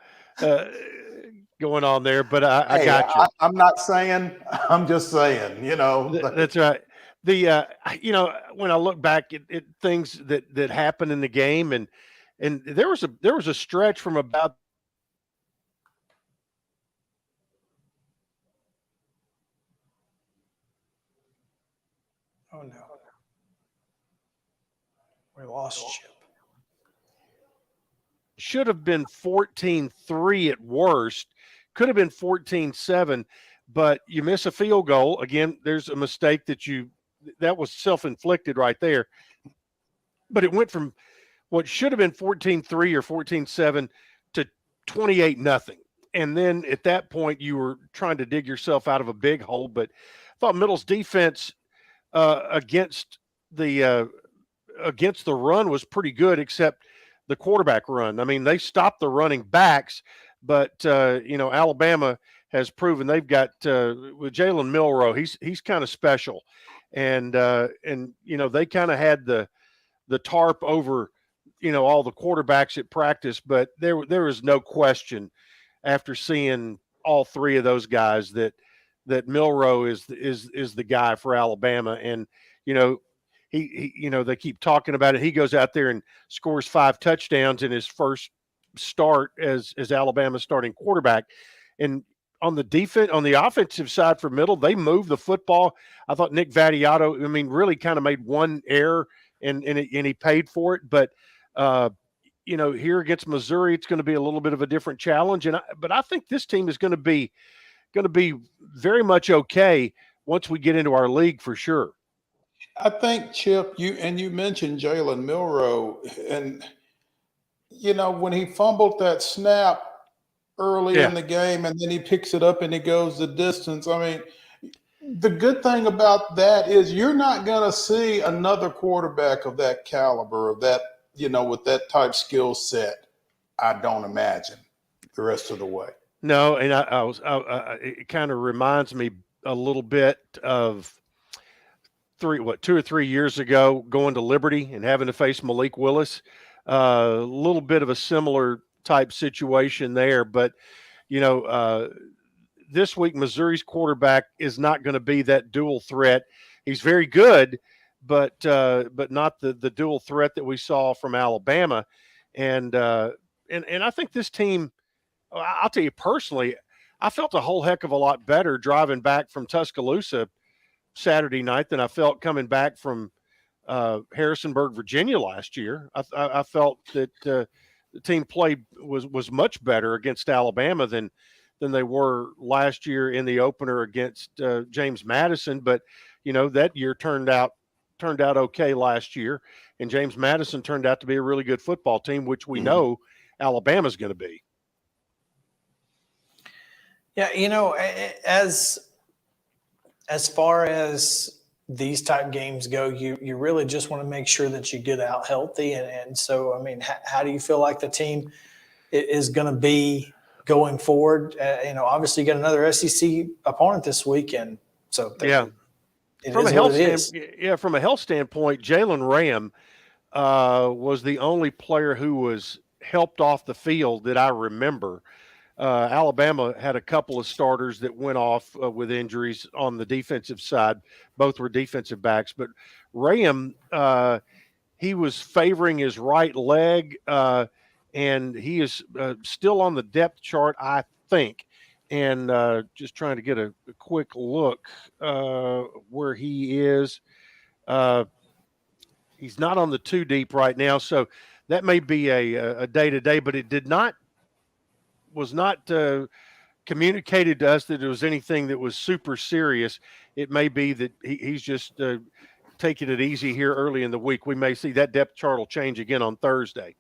on there, but I got you. I'm not saying. I'm just saying. That's right. When I look back at things that happened in the game, and there was a stretch from about oh no, we lost Chip. Should have been 14-3 at worst, could have been 14-7, but you miss a field goal. Again, there's a mistake that was self-inflicted right there. But it went from what should have been 14-3 or 14-7 to 28-0. And then at that point, you were trying to dig yourself out of a big hole. But I thought Middle's defense against the run was pretty good, except the quarterback run. I mean, they stopped the running backs, but Alabama has proven they've got with Jalen Milroe. He's kind of special, and they kind of had the tarp over all the quarterbacks at practice, but there is no question after seeing all 3 of those guys that Milroe is the guy for Alabama. And he they keep talking about it. He goes out there and scores 5 touchdowns in his first start as Alabama's starting quarterback. And on the offensive side for Middle, they moved the football. I thought Nick Vattiato, really kind of made one error and he paid for it. But here against Missouri, it's going to be a little bit of a different challenge. But I think this team is going to be very much okay once we get into our league for sure. I think, Chip, you mentioned Jalen Milroe, and when he fumbled that snap early in the game and then he picks it up and he goes the distance. I mean, the good thing about that is you're not going to see another quarterback of that caliber, of that, with that type skill set, I don't imagine, the rest of the way. No, and it kind of reminds me a little bit of 2 or 3 years ago going to Liberty and having to face Malik Willis. A little bit of a similar type situation there, but this week Missouri's quarterback is not going to be that dual threat. He's very good, but not the dual threat that we saw from Alabama. And I think this team, I'll tell you personally, I felt a whole heck of a lot better driving back from Tuscaloosa Saturday night than I felt coming back from Harrisonburg, Virginia last year. I felt that the team played was much better against Alabama than they were last year in the opener against James Madison. But that year turned out okay last year, and James Madison turned out to be a really good football team, which we know Alabama's going to be. Yeah, as far as these type games go, you really just want to make sure that you get out healthy. And so, I mean, how do you feel like the team is going to be going forward? Obviously you got another SEC opponent this weekend. So from a health standpoint, Jalen Ram was the only player who was helped off the field that I remember. Alabama had a couple of starters that went off with injuries on the defensive side. Both were defensive backs, but Ram, he was favoring his right leg, and he is still on the depth chart, I think. And just trying to get a quick look where he is. He's not on the 2 deep right now, so that may be a day-to-day, but it was not communicated to us that it was anything that was super serious. It may be that he's just taking it easy here early in the week. We may see that depth chart will change again on Thursday.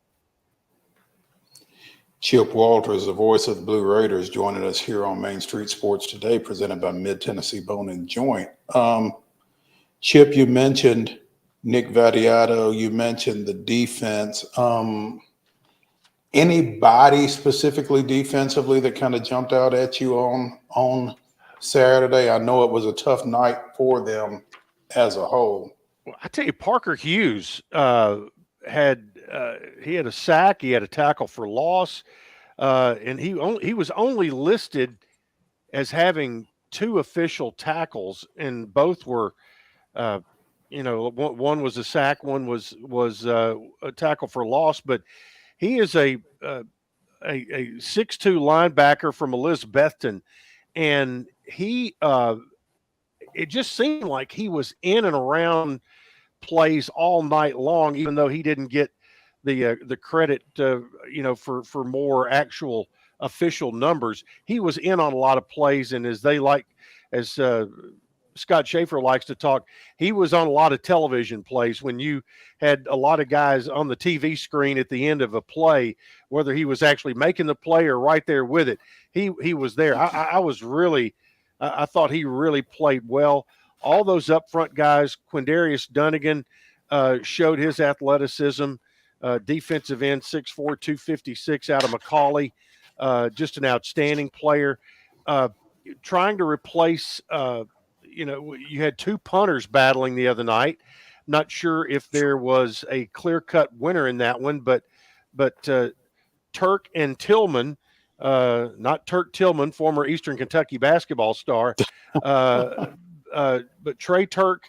Chip Walters, the voice of the Blue Raiders, joining us here on Main Street Sports Today, presented by Mid-Tennessee Bone and Joint. Chip, you mentioned Nick Vattiato, you mentioned the defense. Anybody specifically defensively that kind of jumped out at you on Saturday? I know it was a tough night for them as a whole. Well, I tell you, Parker Hughes had a sack, he had a tackle for loss, and he was only listed as having 2 official tackles, and both were one was a sack, one was a tackle for loss, but he is a 6'2" linebacker from Elizabethton, and he it just seemed like he was in and around plays all night long, even though he didn't get the credit for more actual official numbers. He was in on a lot of plays, and as Scott Schaefer likes to talk, he was on a lot of television plays when you had a lot of guys on the TV screen at the end of a play, whether he was actually making the play or right there with it. He was there. I thought he really played well. All those up front guys, Quindarius Dunnigan showed his athleticism, defensive end, 6'4", 256 out of McCauley, just an outstanding player. Trying to replace you had 2 punters battling the other night. Not sure if there was a clear-cut winner in that one, but Turk and Tillman, not Turk Tillman, former Eastern Kentucky basketball star, but Trey Turk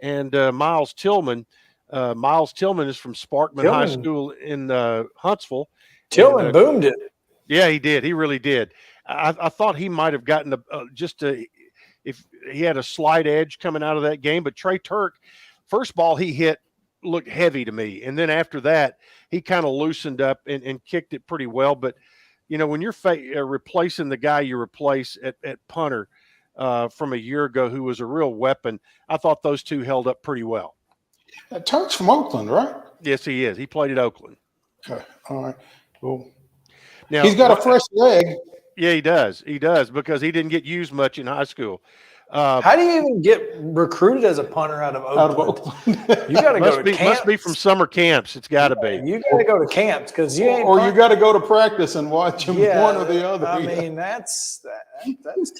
and Miles Tillman. Miles Tillman is from Sparkman High School in Huntsville. Tillman boomed it. Yeah, he did. He really did. I thought he might have gotten if he had a slight edge coming out of that game, but Trey Turk, first ball he hit looked heavy to me. And then after that, he kind of loosened up and kicked it pretty well. But, when you're replacing the guy you replace at punter from a year ago who was a real weapon, I thought those 2 held up pretty well. Turk's from Oakland, right? Yes, he is. He played at Oakland. Okay. All right. Cool. Now, he's got a fresh leg. Yeah, he does. He does, because he didn't get used much in high school. How do you even get recruited as a punter out of Oakland? You got to go to camps. Must be from summer camps. It's got to be. You got to go to camps because you ain't. Or you got to go to practice and watch them one or the other. I mean, that's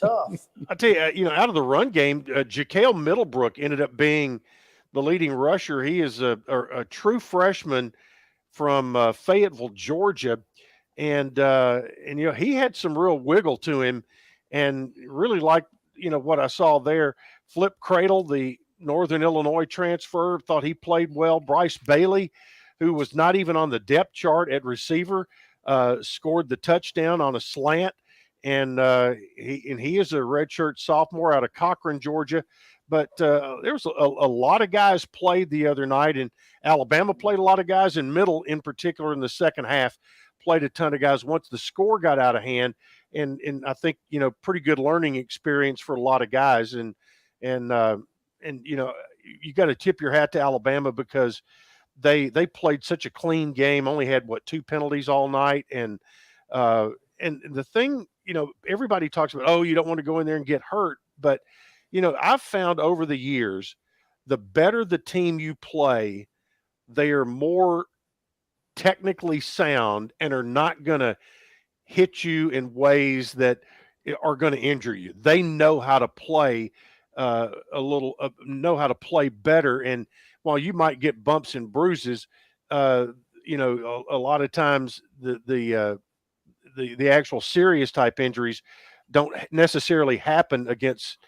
tough. I tell you, out of the run game, Jaquel Middlebrook ended up being the leading rusher. He is a true freshman from Fayetteville, Georgia. And he had some real wiggle to him, and really liked, what I saw there. Flip Cradle, the Northern Illinois transfer, thought he played well. Bryce Bailey, who was not even on the depth chart at receiver, scored the touchdown on a slant. And he is a redshirt sophomore out of Cochran, Georgia. But there was a lot of guys played the other night, and Alabama played a lot of guys, in middle in particular in the second half. Played a ton of guys once the score got out of hand, and I think pretty good learning experience for a lot of guys, and you got to tip your hat to Alabama because they played such a clean game, only had 2 penalties all night, and the thing everybody talks about, oh, you don't want to go in there and get hurt. But, I've found over the years, the better the team you play, they are more technically sound and are not going to hit you in ways that are going to injure you. They know how to play know how to play better. And while you might get bumps and bruises, a lot of times the actual serious type injuries don't necessarily happen against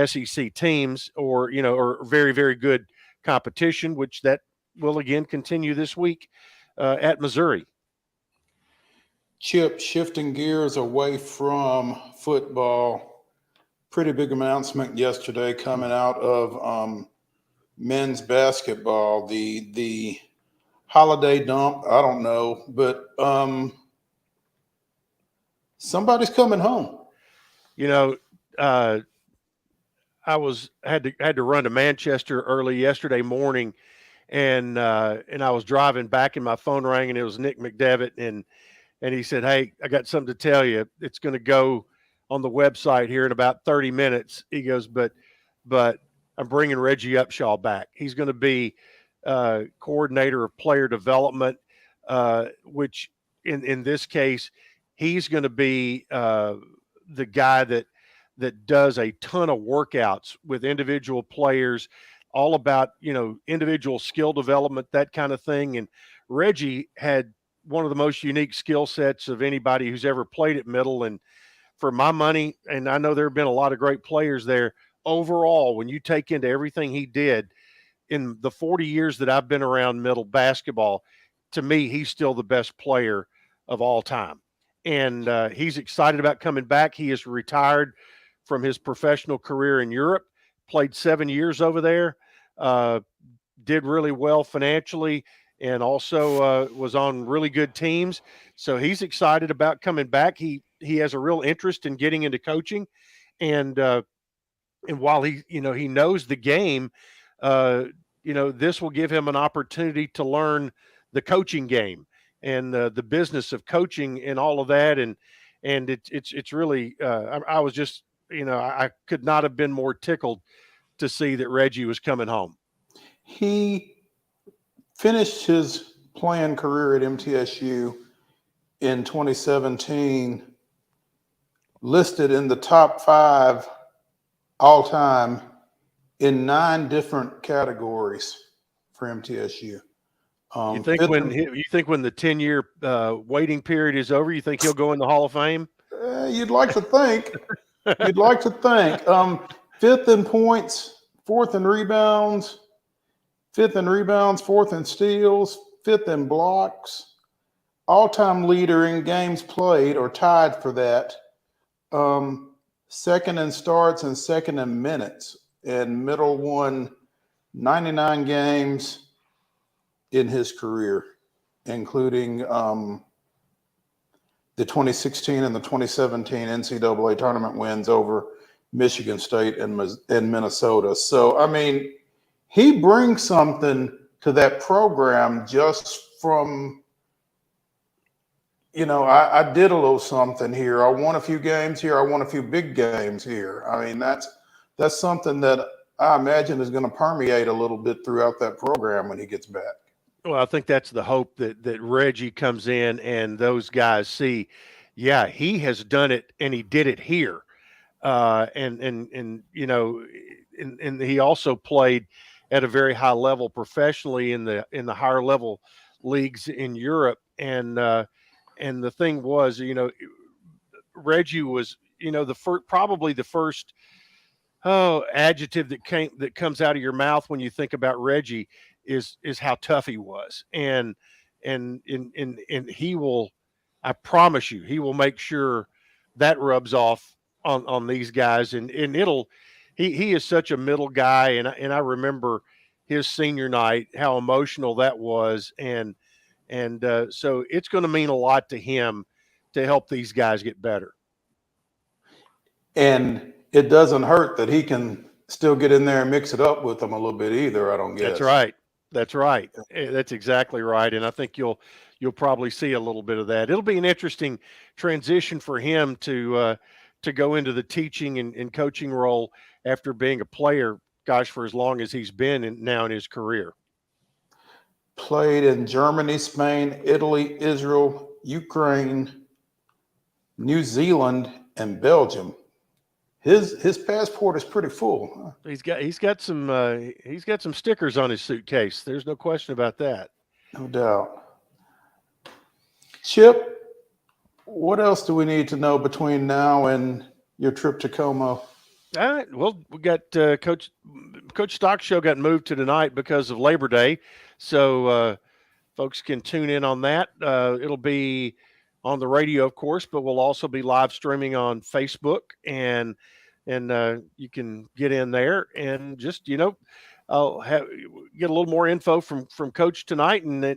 SEC teams or very, very good competition, which that will again continue this week at Missouri. Chip, shifting gears away from football, pretty big announcement yesterday coming out of men's basketball. The holiday dump, I don't know, but somebody's coming home. I had to run to Manchester early yesterday morning, and I was driving back, and my phone rang, and it was Nick McDevitt, and he said, "Hey, I got something to tell you. It's going to go on the website here in about 30 minutes." He goes, but I'm bringing Reggie Upshaw back. He's going to be coordinator of player development, which in this case, he's going to be the guy that does a ton of workouts with individual players, all about, individual skill development, that kind of thing. And Reggie had one of the most unique skill sets of anybody who's ever played at Middle. And for my money, and I know there have been a lot of great players there, overall, when you take into everything he did in the 40 years that I've been around Middle basketball, to me, he's still the best player of all time. And he's excited about coming back. He is retired from his professional career in Europe, played 7 years over there, did really well financially, and also was on really good teams. So he's excited about coming back. He has a real interest in getting into coaching, and while he knows the game, this will give him an opportunity to learn the coaching game and the business of coaching and all of that. And it's really I was just I could not have been more tickled to see that Reggie was coming home. He finished his playing career at MTSU in 2017, listed in the top 5 all time in 9 different categories for MTSU. You think when the 10-year waiting period is over, you think he'll go in the Hall of Fame? You'd like to think. You'd like to think. 5th in points, 4th in rebounds, 4th in steals, 5th in blocks, all-time leader in games played or tied for that, 2nd in starts and 2nd in minutes. And Middle won 99 games in his career, including the 2016 and the 2017 NCAA tournament wins over Michigan State and Minnesota. So, I mean, he brings something to that program just from, I did a little something here. I won a few games here. I won a few big games here. I mean, that's something that I imagine is going to permeate a little bit throughout that program when he gets back. Well, I think that's the hope that Reggie comes in and those guys see, yeah, he has done it and he did it here. And he also played at a very high level professionally in the higher level leagues in Europe. And the thing was, Reggie was, probably the first adjective that comes out of your mouth when you think about Reggie is how tough he was. And he will, I promise you, he will make sure that rubs off on these guys. And he is such a Middle guy. And I remember his senior night, how emotional that was. And so it's going to mean a lot to him to help these guys get better. And it doesn't hurt that he can still get in there and mix it up with them a little bit either, I don't guess. That's right. That's right. That's exactly right. And I think you'll probably see a little bit of that. It'll be an interesting transition for him to go into the teaching and coaching role after being a player, gosh, for as long as he's been now in his career. Played in Germany, Spain, Italy, Israel, Ukraine, New Zealand, and Belgium. His passport is pretty full. Huh? He's got some stickers on his suitcase. There's no question about that. No doubt. Chip, what else do we need to know between now and your trip to Como? All right. Well, we got Coach Stock's show got moved to tonight because of Labor Day, so folks can tune in on that. It'll be on the radio, of course, but we'll also be live streaming on Facebook, and you can get in there and just I'll get a little more info from Coach tonight, and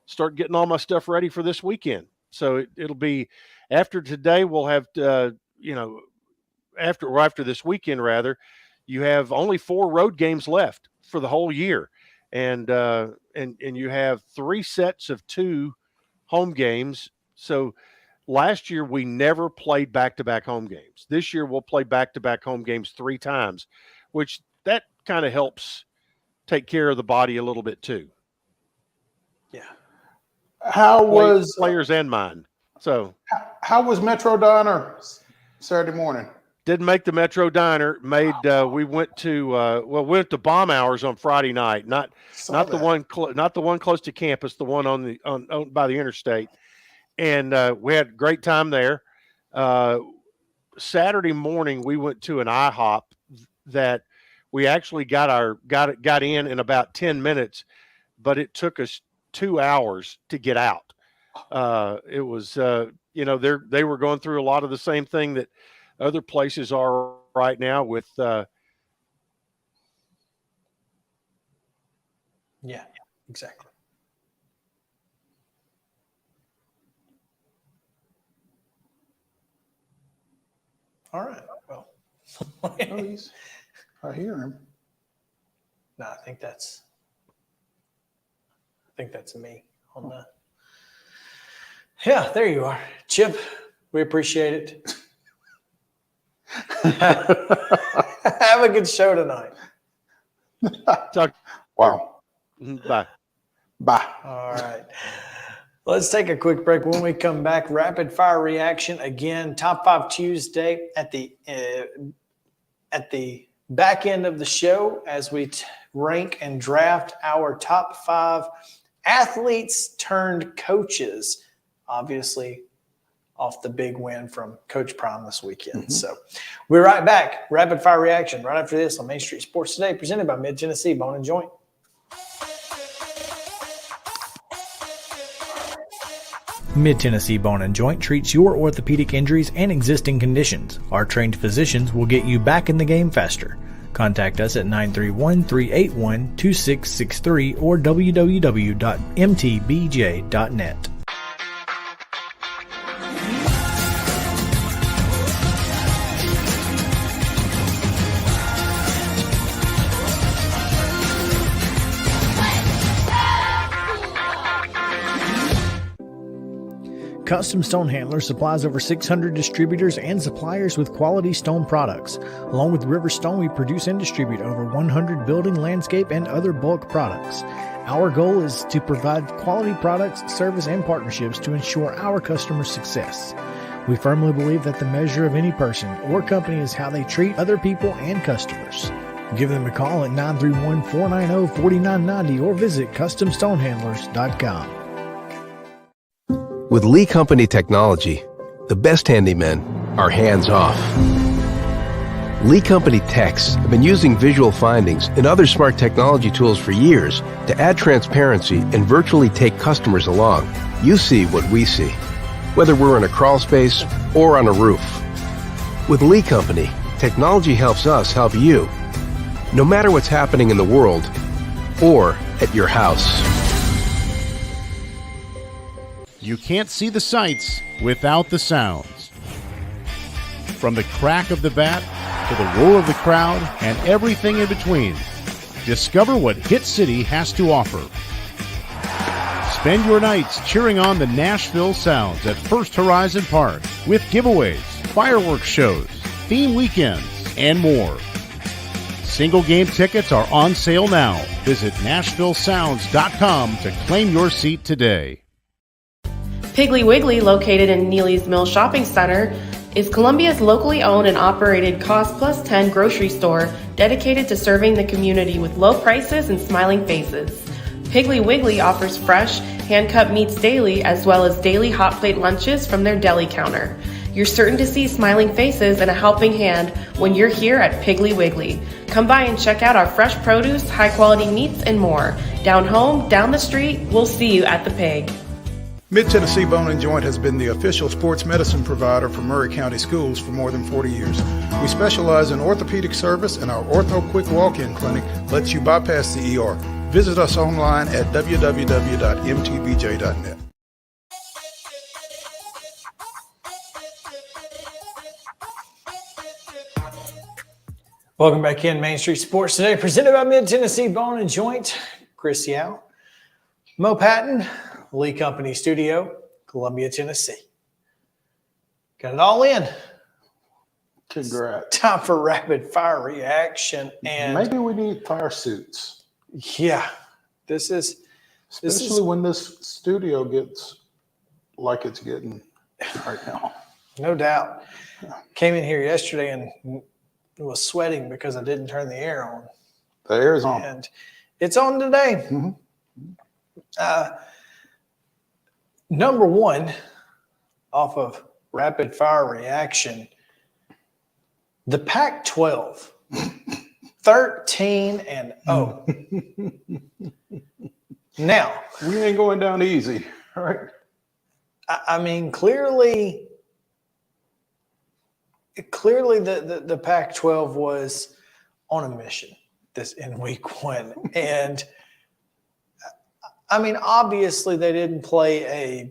start getting all my stuff ready for this weekend. So it'll be after today. We'll have after this weekend, rather, you have only 4 road games left for the whole year, and you have 3 sets of 2 home games. So last year we never played back-to-back home games. This year we'll play back-to-back home games 3 times, which that kind of helps take care of the body a little bit too. Yeah. How was players and mine? So how was Metro Diner Saturday morning? Didn't make the Metro Diner. We went to Bomb Hours on Friday night. Not the one close to campus, the one on by the interstate. And we had a great time there. Saturday morning we went to an IHOP that we actually got in about 10 minutes, but it took us 2 hours to get out. It was they were going through a lot of the same thing that other places are right now with yeah, exactly. All right. Well, I hear him. No, I think that's me on that. Yeah, there you are, Chip. We appreciate it. Have a good show tonight. Wow. Bye. Bye. All right. Let's take a quick break. When we come back, rapid fire reaction again. Top 5 Tuesday at the back end of the show as we rank and draft our top 5 athletes turned coaches. Obviously, off the big win from Coach Prime this weekend. Mm-hmm. So we're right back. Rapid fire reaction right after this on Main Street Sports Today, presented by Mid-Tennessee Bone and Joint. Mid-Tennessee Bone and Joint treats your orthopedic injuries and existing conditions. Our trained physicians will get you back in the game faster. Contact us at 931-381-2663 or www.mtbj.net. Custom Stone Handler supplies over 600 distributors and suppliers with quality stone products. Along with River Stone, we produce and distribute over 100 building, landscape, and other bulk products. Our goal is to provide quality products, service, and partnerships to ensure our customers' success. We firmly believe that the measure of any person or company is how they treat other people and customers. Give them a call at 931-490-4990 or visit CustomStonehandlers.com. With Lee Company technology, the best handymen are hands-off. Lee Company techs have been using visual findings and other smart technology tools for years to add transparency and virtually take customers along. You see what we see, whether we're in a crawl space or on a roof. With Lee Company, technology helps us help you, no matter what's happening in the world or at your house. You can't see the sights without the sounds. From the crack of the bat to the roar of the crowd and everything in between, Discover what Hit City has to offer. Spend your nights cheering on the Nashville Sounds at First Horizon Park with giveaways, fireworks shows, theme weekends, and more. Single game tickets are on sale now. Visit NashvilleSounds.com to claim your seat today. Piggly Wiggly, located in Neely's Mill Shopping Center, is Columbia's locally owned and operated Cost Plus 10 grocery store dedicated to serving the community with low prices and smiling faces. Piggly Wiggly offers fresh, hand-cut meats daily as well as daily hot plate lunches from their deli counter. You're certain to see smiling faces and a helping hand when you're here at Piggly Wiggly. Come by and check out our fresh produce, high-quality meats, and more. Down home, down the street, we'll see you at the Pig. Mid-Tennessee Bone and Joint has been the official sports medicine provider for Murray County Schools for more than 40 years. We specialize in orthopedic service, and our Ortho Quick Walk-In Clinic lets you bypass the ER. Visit us online at www.mtbj.net. Welcome back in Main Street Sports Today, presented by Mid-Tennessee Bone and Joint. Chris Yao, Mo Patton, Lee Company Studio, Columbia, Tennessee. Got it all in. Congrats. Time for rapid fire reaction. And maybe we need fire suits. Yeah, this is especially when this studio gets like it's getting right now. No doubt. Came in here yesterday and was sweating because I didn't turn the air on. The air is on. And it's on today. Mm-hmm. Number one, off of rapid fire reaction, the Pac-12, 13-0. Now, we ain't going down easy, right? I mean, clearly the Pac-12 was on a mission this in week one. And I mean, obviously they didn't play a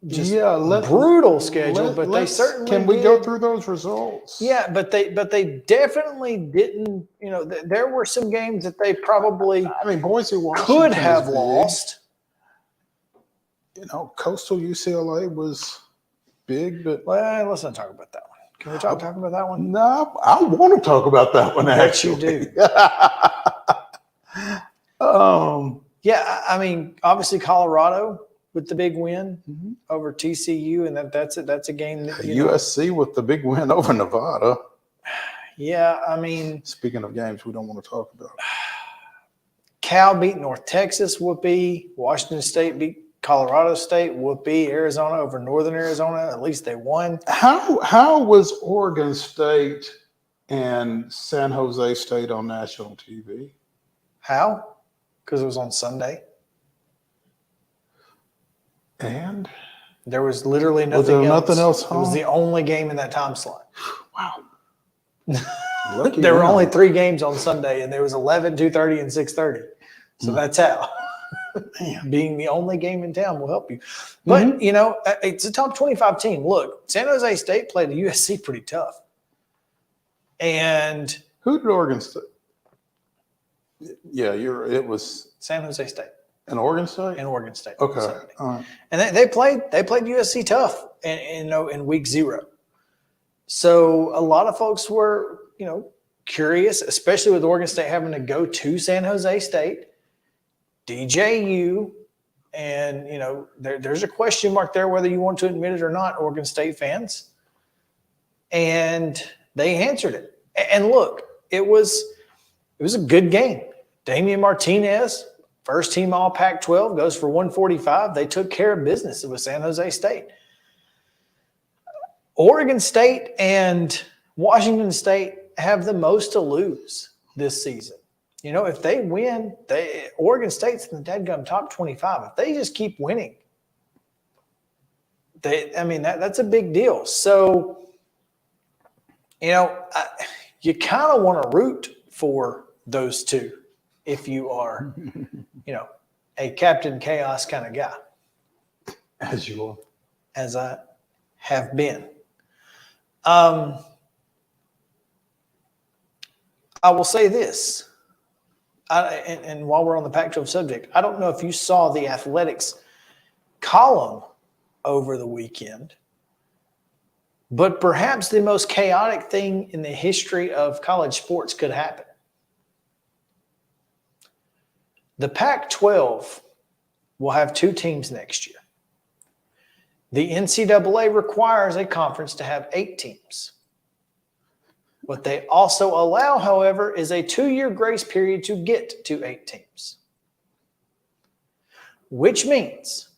brutal schedule, but they certainly can we did. go through those results? Yeah, but they definitely didn't, there were some games that they probably Boise Washington could have lost. Coastal UCLA was big, but let's not talk about that one. Can we talk about that one? No, I want to talk about that one. Actually, you do. Yeah, I mean, obviously Colorado with the big win over TCU, and that's a game that USC with the big win over Nevada. Yeah, I mean, speaking of games we don't want to talk about, Cal beat North Texas. Whoopee. Washington State beat Colorado State. Whoopee. Arizona over Northern Arizona. At least they won. How was Oregon State and San Jose State on national TV? How? Because it was on Sunday. And there was literally nothing was there else. Nothing else. It was the only game in that time slot. Wow. There were only 3 games on Sunday, and there was 11, 2:30, and 6:30. So that's how. Being the only game in town will help you. But, it's a top 25 team. Look, San Jose State played the USC pretty tough. And who did Oregon State? Yeah, it was San Jose State. And Oregon State? And Oregon State. Okay. All right. And they played USC tough in week 0. So a lot of folks were, curious, especially with Oregon State having to go to San Jose State, DJU, and there's a question mark there whether you want to admit it or not, Oregon State fans. And they answered it. And look, it was a good game. Damian Martinez, first team all Pac-12, goes for 145. They took care of business with San Jose State. Oregon State and Washington State have the most to lose this season. If they win, Oregon State's in the dadgum top 25. If they just keep winning, that's a big deal. So, you kind of want to root for those two if you are, a Captain Chaos kind of guy. As you are. As I have been. I will say this. And while we're on the Pac-12 subject, I don't know if you saw the athletics column over the weekend, but perhaps the most chaotic thing in the history of college sports could happen. The Pac-12 will have 2 teams next year. The NCAA requires a conference to have 8 teams. What they also allow, however, is a 2-year grace period to get to 8 teams. Which means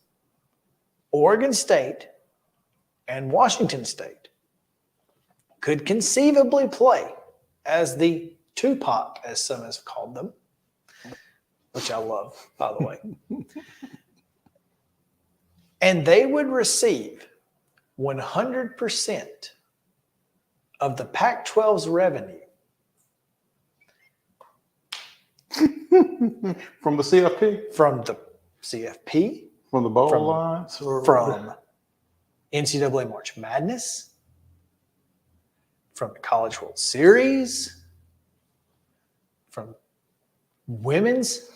Oregon State and Washington State could conceivably play as the Tupac, as some have called them, which I love, by the way. And they would receive 100% of the Pac-12's revenue. From the CFP? From the CFP. From the bowl lines? From NCAA March Madness. From the College World Series. From women's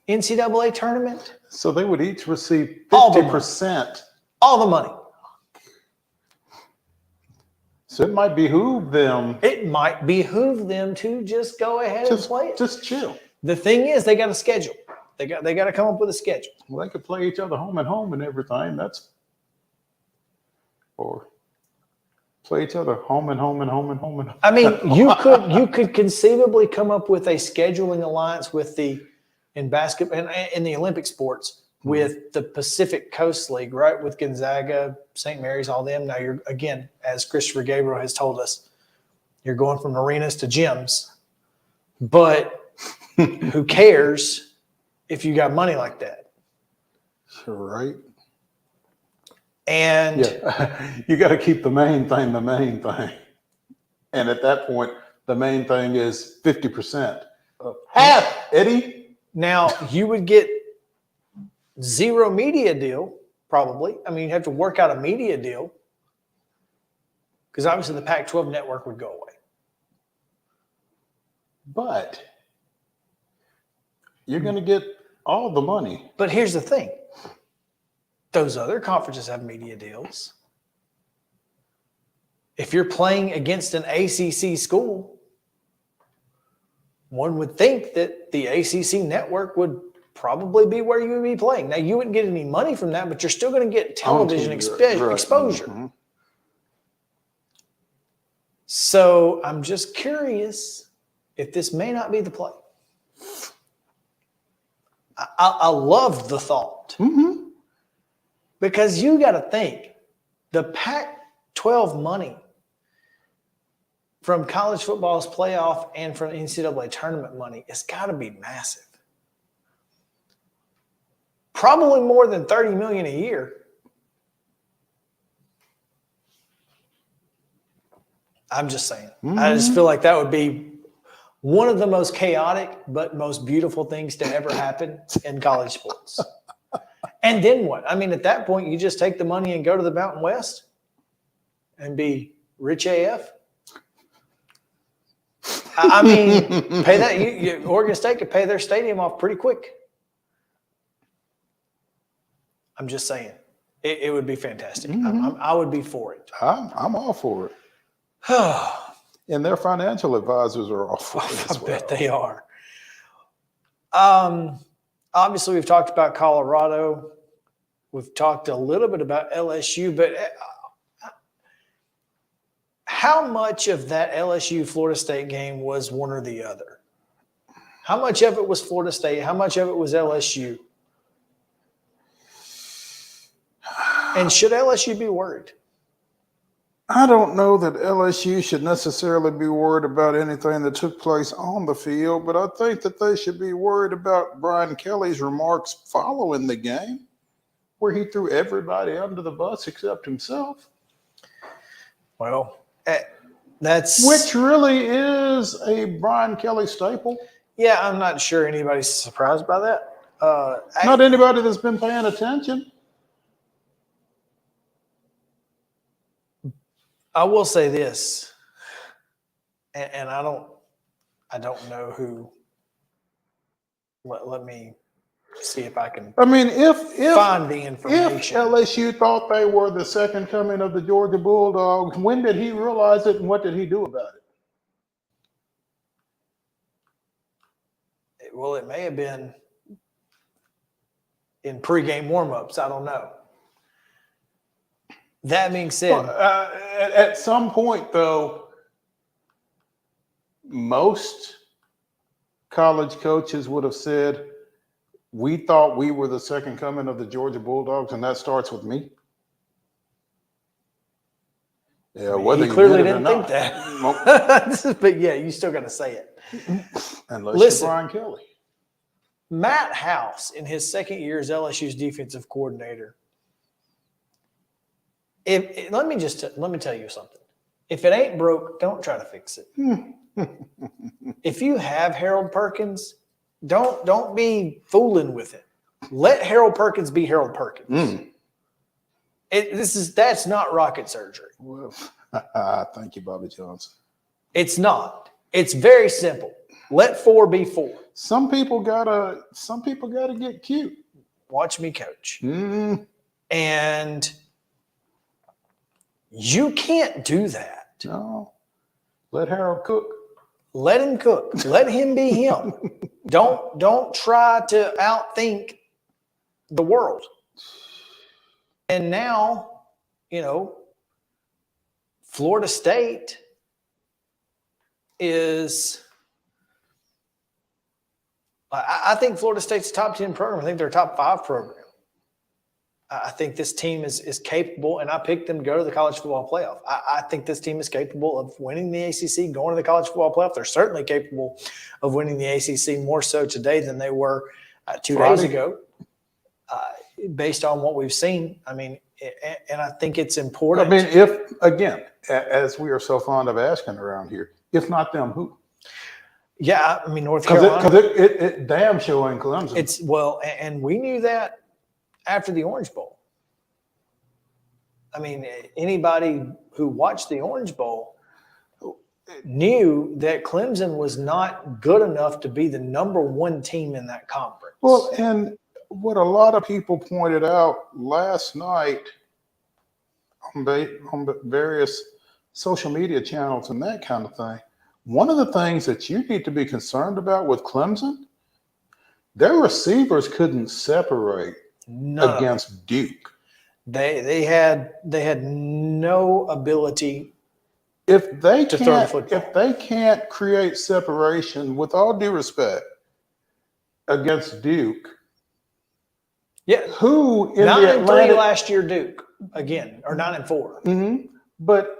NCAA tournament. So they would each receive 50%. All the money. So it might behoove them. It might behoove them to just go ahead and play it. Just chill. The thing is, they got a schedule. They got to come up with a schedule. Well, they could play each other home and home and everything. Or play each other home and home and home and home and home. I mean, you could conceivably come up with a scheduling alliance with in basketball and in the Olympic sports with the Pacific Coast League, right? With Gonzaga, St. Mary's, all them. Now you're, again, as Christopher Gabriel has told us, you're going from arenas to gyms. But who cares if you got money like that? Right. And you got to keep the main thing the main thing. And at that point, the main thing is 50%. Half, Eddie. Now, you would get zero media deal, probably. I mean, you'd have to work out a media deal because obviously the Pac-12 network would go away. But you're going to get all the money. But here's the thing. Those other conferences have media deals. If you're playing against an ACC school, one would think that the ACC network would probably be where you would be playing. Now, you wouldn't get any money from that, but you're still going to get television exposure. Mm-hmm. So I'm just curious if this may not be the play. I love the thought. Mm-hmm. Because you got to think, the Pac-12 money from college football's playoff and from NCAA tournament money, it's got to be massive. Probably more than $30 million a year. I'm just saying. Mm-hmm. I just feel like that would be one of the most chaotic but most beautiful things to ever happen in college sports. And then what? I mean, at that point, you just take the money and go to the Mountain West and be rich AF. I mean, pay that. Oregon State could pay their stadium off pretty quick. I'm just saying, it would be fantastic. Mm-hmm. I would be for it. I'm all for it. And their financial advisors are all for it as well. I bet they are. Obviously, we've talked about Colorado. We've talked a little bit about LSU, but how much of that LSU-Florida State game was one or the other? How much of it was Florida State? How much of it was LSU? And should LSU be worried? I don't know that LSU should necessarily be worried about anything that took place on the field, but I think that they should be worried about Brian Kelly's remarks following the game, where he threw everybody under the bus except himself. Well, that's... Which really is a Brian Kelly staple. Yeah, I'm not sure anybody's surprised by that. Not anybody that's been paying attention. I will say this, and I don't know who Let me see if I can. I mean, if find the if information. LSU thought they were the second coming of the Georgia Bulldogs, when did he realize it, and what did he do about it? Well, it may have been in pregame warmups. I don't know. That being said, At some point, though, most college coaches would have said, we thought we were the second coming of the Georgia Bulldogs, and that starts with me. Yeah, whether he clearly you did it didn't or think not. that. But yeah, you still got to say it. Unless Listen, you're Brian Kelly. Matt House, in his second year as LSU's defensive coordinator, let me tell you something. If it ain't broke, don't try to fix it. If you have Harold Perkins, don't be fooling with it. Let Harold Perkins be Harold Perkins. That's not rocket surgery. Well, thank you, Bobby Johnson. It's not. It's very simple. Let 4 be 4. Some people gotta get cute. Watch me coach. And you can't do that. No. Let Harold cook. Let him cook. Let him be him. Don't try to outthink the world. And now, Florida State is, I think Florida State's a top 10 program. I think they're a top 5 program. I think this team is capable, and I picked them to go to the college football playoff. I think this team is capable of winning the ACC, going to the college football playoff. They're certainly capable of winning the ACC, more so today than they were 2 days ago, based on what we've seen. I mean, and I think it's important. I mean, if, again, as we are so fond of asking around here, if not them, who? Yeah, I mean, North Carolina. Because it damn sure ain't Clemson. And we knew that after the Orange Bowl. I mean, anybody who watched the Orange Bowl knew that Clemson was not good enough to be the number 1 team in that conference. Well, and what a lot of people pointed out last night on various social media channels and that kind of thing, one of the things that you need to be concerned about with Clemson, their receivers couldn't separate against Duke. They had no ability if they to throw the football. If they can't create separation, with all due respect, against Duke. Yeah. Who in 9-3 the Atlantic last year, Duke again, or 9-4. Mm-hmm. But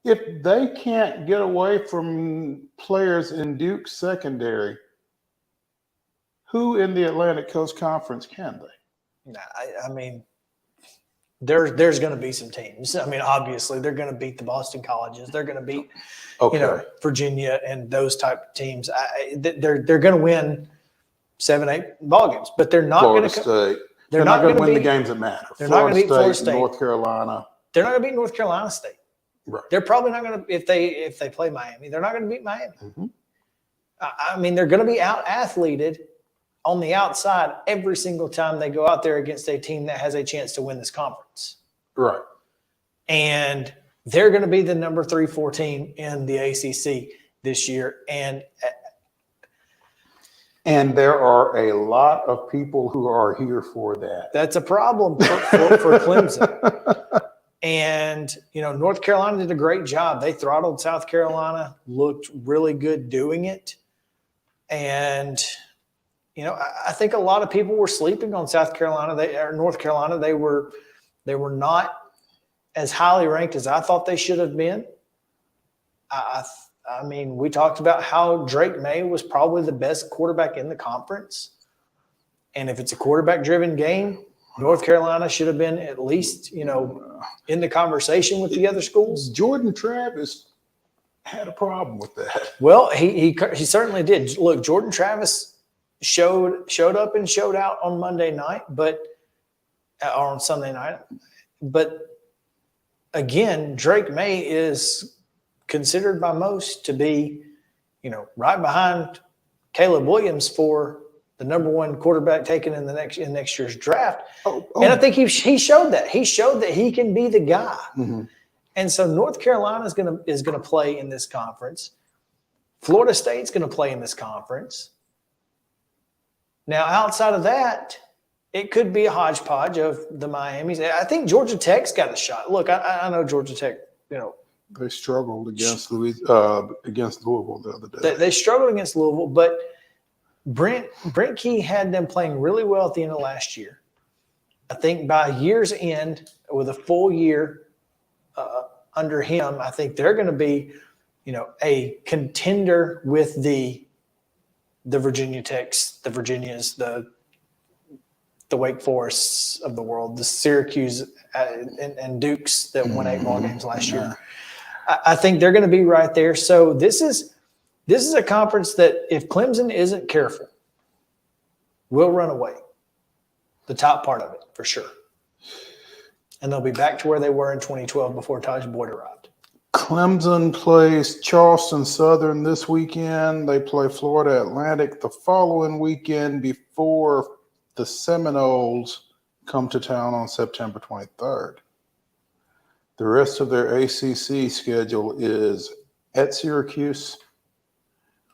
if they can't get away from players in Duke's secondary, who in the Atlantic Coast Conference can they? Nah, I mean, there's going to be some teams. I mean, obviously, they're going to beat the Boston colleges. They're going to beat, Virginia and those type of teams. They're going to win 7-8 ball games, but they're not going to. State. They're not going to win the games that matter. They're not going to beat Florida State, North Carolina. They're not going to beat North Carolina State. Right. They're probably not going to if they play Miami. They're not going to beat Miami. Mm-hmm. I mean, they're going to be out athleted on the outside every single time they go out there against a team that has a chance to win this conference. Right. And they're going to be the number 3-4 team in the ACC this year. And there are a lot of people who are here for that. That's a problem for Clemson. And, North Carolina did a great job. They throttled South Carolina, looked really good doing it. And, I think a lot of people were sleeping on South Carolina. North Carolina. They were not as highly ranked as I thought they should have been. I mean, we talked about how Drake May was probably the best quarterback in the conference. And if it's a quarterback-driven game, North Carolina should have been at least, in the conversation with the other schools. Jordan Travis had a problem with that. Well, he certainly did. Look, Jordan Travis showed up and showed out on Monday night, or on Sunday night. But again, Drake May is considered by most to be, right behind Caleb Williams for the number one quarterback taken in next year's draft. And I think he showed that. He showed that he can be the guy. Mm-hmm. And so North Carolina is gonna play in this conference. Florida State's going to play in this conference. Now, outside of that, it could be a hodgepodge of the Miamis. I think Georgia Tech's got a shot. Look, I know Georgia Tech, they struggled against Louisville the other day. They struggled against Louisville, but Brent Key had them playing really well at the end of last year. I think by year's end, with a full year under him, I think they're going to be, a contender with the Virginia Techs, the Virginias, the Wake Forests of the world, the Syracuse and Dukes that won 8 ball games last year. I think they're going to be right there. So this is a conference that if Clemson isn't careful, will run away. The top part of it, for sure. And they'll be back to where they were in 2012 before Taj Boyd arrived. Clemson plays Charleston Southern this weekend. They play Florida Atlantic the following weekend before the Seminoles come to town on September 23rd. The rest of their ACC schedule is at Syracuse.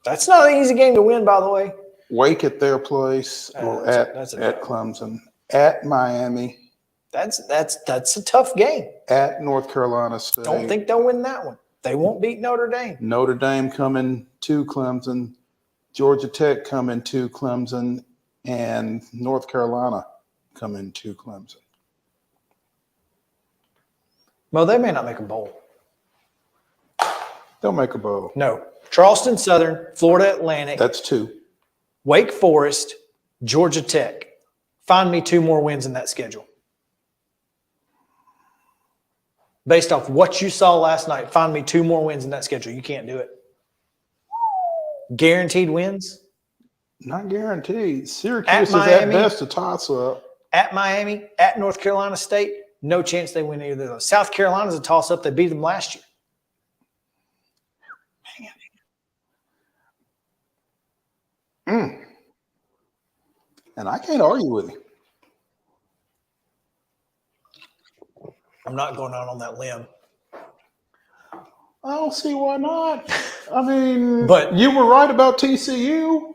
That's not an easy game to win, by the way. Wake at their place, or at Clemson, at Miami. That's a tough game. At North Carolina State. Don't think they'll win that one. They won't beat Notre Dame. Notre Dame coming to Clemson. Georgia Tech coming to Clemson. And North Carolina coming to Clemson. Well, they may not make a bowl. They'll make a bowl. No. Charleston Southern, Florida Atlantic. That's 2. Wake Forest, Georgia Tech. Find me 2 more wins in that schedule. Based off what you saw last night, find me 2 more wins in that schedule. You can't do it. Guaranteed wins? Not guaranteed. Syracuse is at best a toss-up. At Miami, at North Carolina State, no chance they win either of those. South Carolina's a toss-up. They beat them last year. And I can't argue with you. I'm not going out on that limb. I don't see why not. I mean, but you were right about TCU.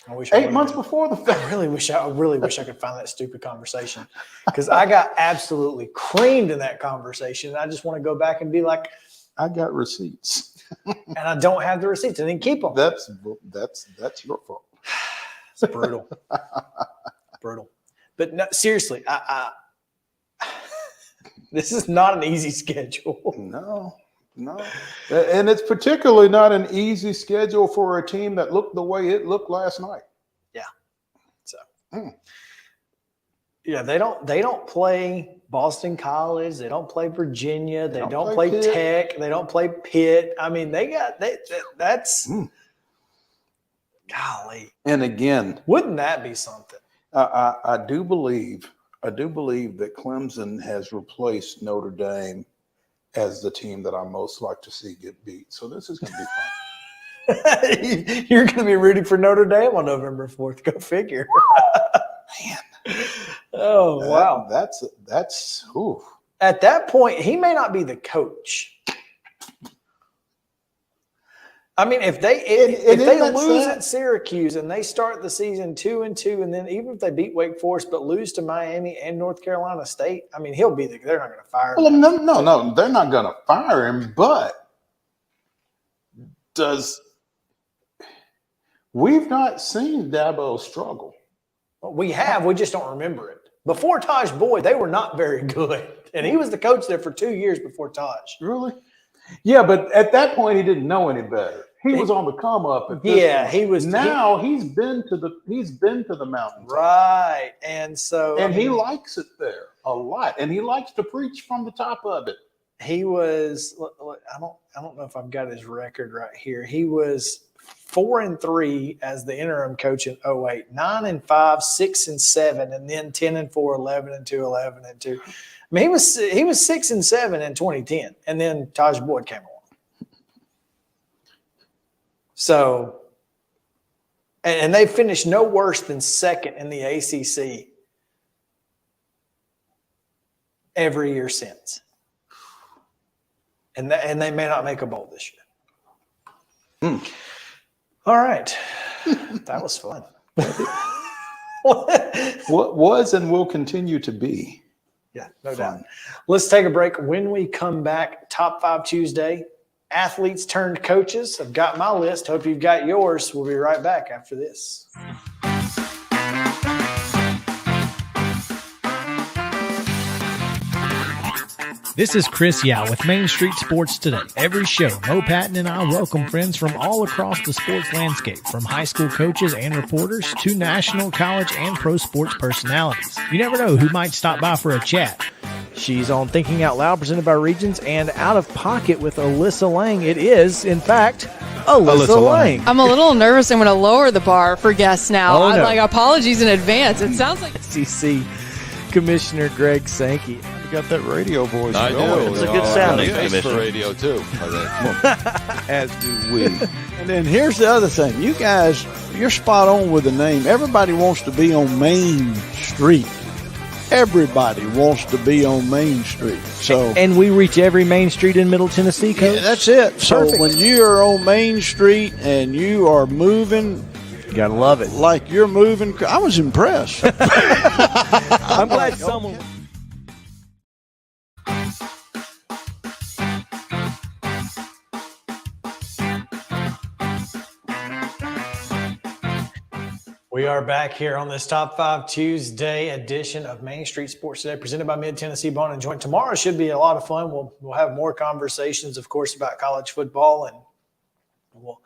I wish 8 months before the fact. I really wish I could find that stupid conversation, because I got absolutely creamed in that conversation. I just want to go back and be like, I got receipts, and I don't have the receipts. I didn't keep them. That's your fault. It's brutal, brutal. But no, seriously, this is not an easy schedule. No. And it's particularly not an easy schedule for a team that looked the way it looked last night. Yeah. So, yeah, they don't play Boston College. They don't play Virginia. They don't play Tech. They don't play Pitt. I mean, that's golly. And again, wouldn't that be something? I do believe that Clemson has replaced Notre Dame as the team that I most like to see get beat. So this is going to be fun. You're going to be rooting for Notre Dame on November 4th. Go figure. Man. Oh, wow. That's ooh. At that point, he may not be the coach. I mean, if they lose at Syracuse and they start the season 2-2, and then even if they beat Wake Forest but lose to Miami and North Carolina State, I mean, they're not going to fire him. Well, no, they're not going to fire him. But we've not seen Dabo struggle? We have. We just don't remember it. Before Taj Boyd, they were not very good, and he was the coach there for 2 years before Taj. Really? Yeah, but at that point, he didn't know any better. He was on the come up. He was. Now he's been to the mountain. Right, and so he likes it there a lot, and he likes to preach from the top of it. He was. I don't know if I've got his record right here. He was 4-3 as the interim coach in 2008, 9-5, 6-7, and then 10-4, 11-2, 11-2. I mean, he was 6-7 in 2010, and then Taj Boyd came along. So And they finished no worse than second in the ACC every year since. And they may not make a bowl this year. All right. That was fun. What was and will continue to be. Yeah, no doubt. Let's take a break. When we come back, Top 5 Tuesday, athletes turned coaches. I've got my list. Hope you've got yours. We'll be right back after this. This is Chris Yao with Main Street Sports Today. Every show, Mo Patton and I welcome friends from all across the sports landscape, from high school coaches and reporters to national, college, and pro sports personalities. You never know who might stop by for a chat. She's on Thinking Out Loud, presented by Regions, and Out of Pocket with Alyssa Lang. It is, in fact, Alyssa Lang. I'm a little nervous. I'm going to lower the bar for guests now. Oh, no. Like, apologies in advance. It sounds like SEC Commissioner Greg Sankey. You got that radio voice. I do. It's a good sound. Thanks for radio too. As do we. And then here's the other thing. You guys, you're spot on with the name. Everybody wants to be on Main Street. Everybody wants to be on Main Street. So, and we reach every Main Street in Middle Tennessee, Coach. Yeah, that's it. So Perfect. when you are on Main Street and you are moving, you gotta love it. Like you're moving. I was impressed. I'm glad someone. We are back here on this Top 5 Tuesday edition of Main Street Sports Today, presented by Mid-Tennessee Bone and Joint. Tomorrow should be a lot of fun. We'll have more conversations, of course, about college football, and we'll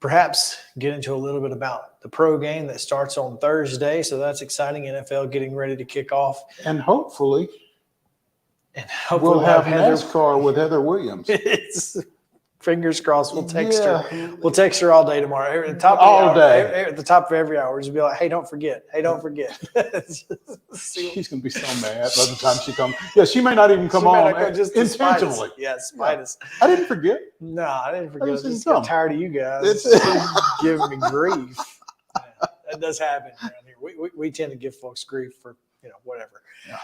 perhaps get into a little bit about the pro game that starts on Thursday. So that's exciting. NFL getting ready to kick off. And hopefully we'll have Heather. NASCAR with Heather Williams. It's fingers crossed. We'll text Yeah. her. We'll text her all day tomorrow. At the top of All the hour, day. At the top of every hour, just be like, "Hey, don't forget. Hey, don't forget." She's gonna be so mad by the time she comes. Yeah, she may not even come She may on not come just to spite us. intentionally. Yeah, spite us. I didn't forget. No, I didn't forget. I just just didn't got come. tired of you guys giving me grief. Yeah, that does happen around here. We tend to give folks grief for whatever. Yeah.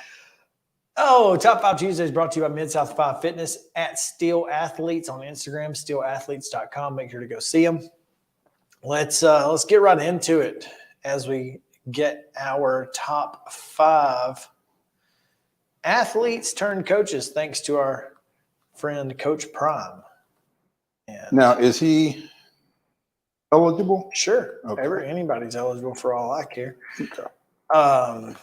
Oh, Top 5 Tuesday is brought to you by Mid-South 5 Fitness at Steel Athletes on Instagram, steelathletes.com. Make sure to go see them. Let's get right into it as we get our top 5 athletes turned coaches, thanks to our friend Coach Prime. And Now, is he eligible? sure, Okay. anybody's eligible for all I care. Okay.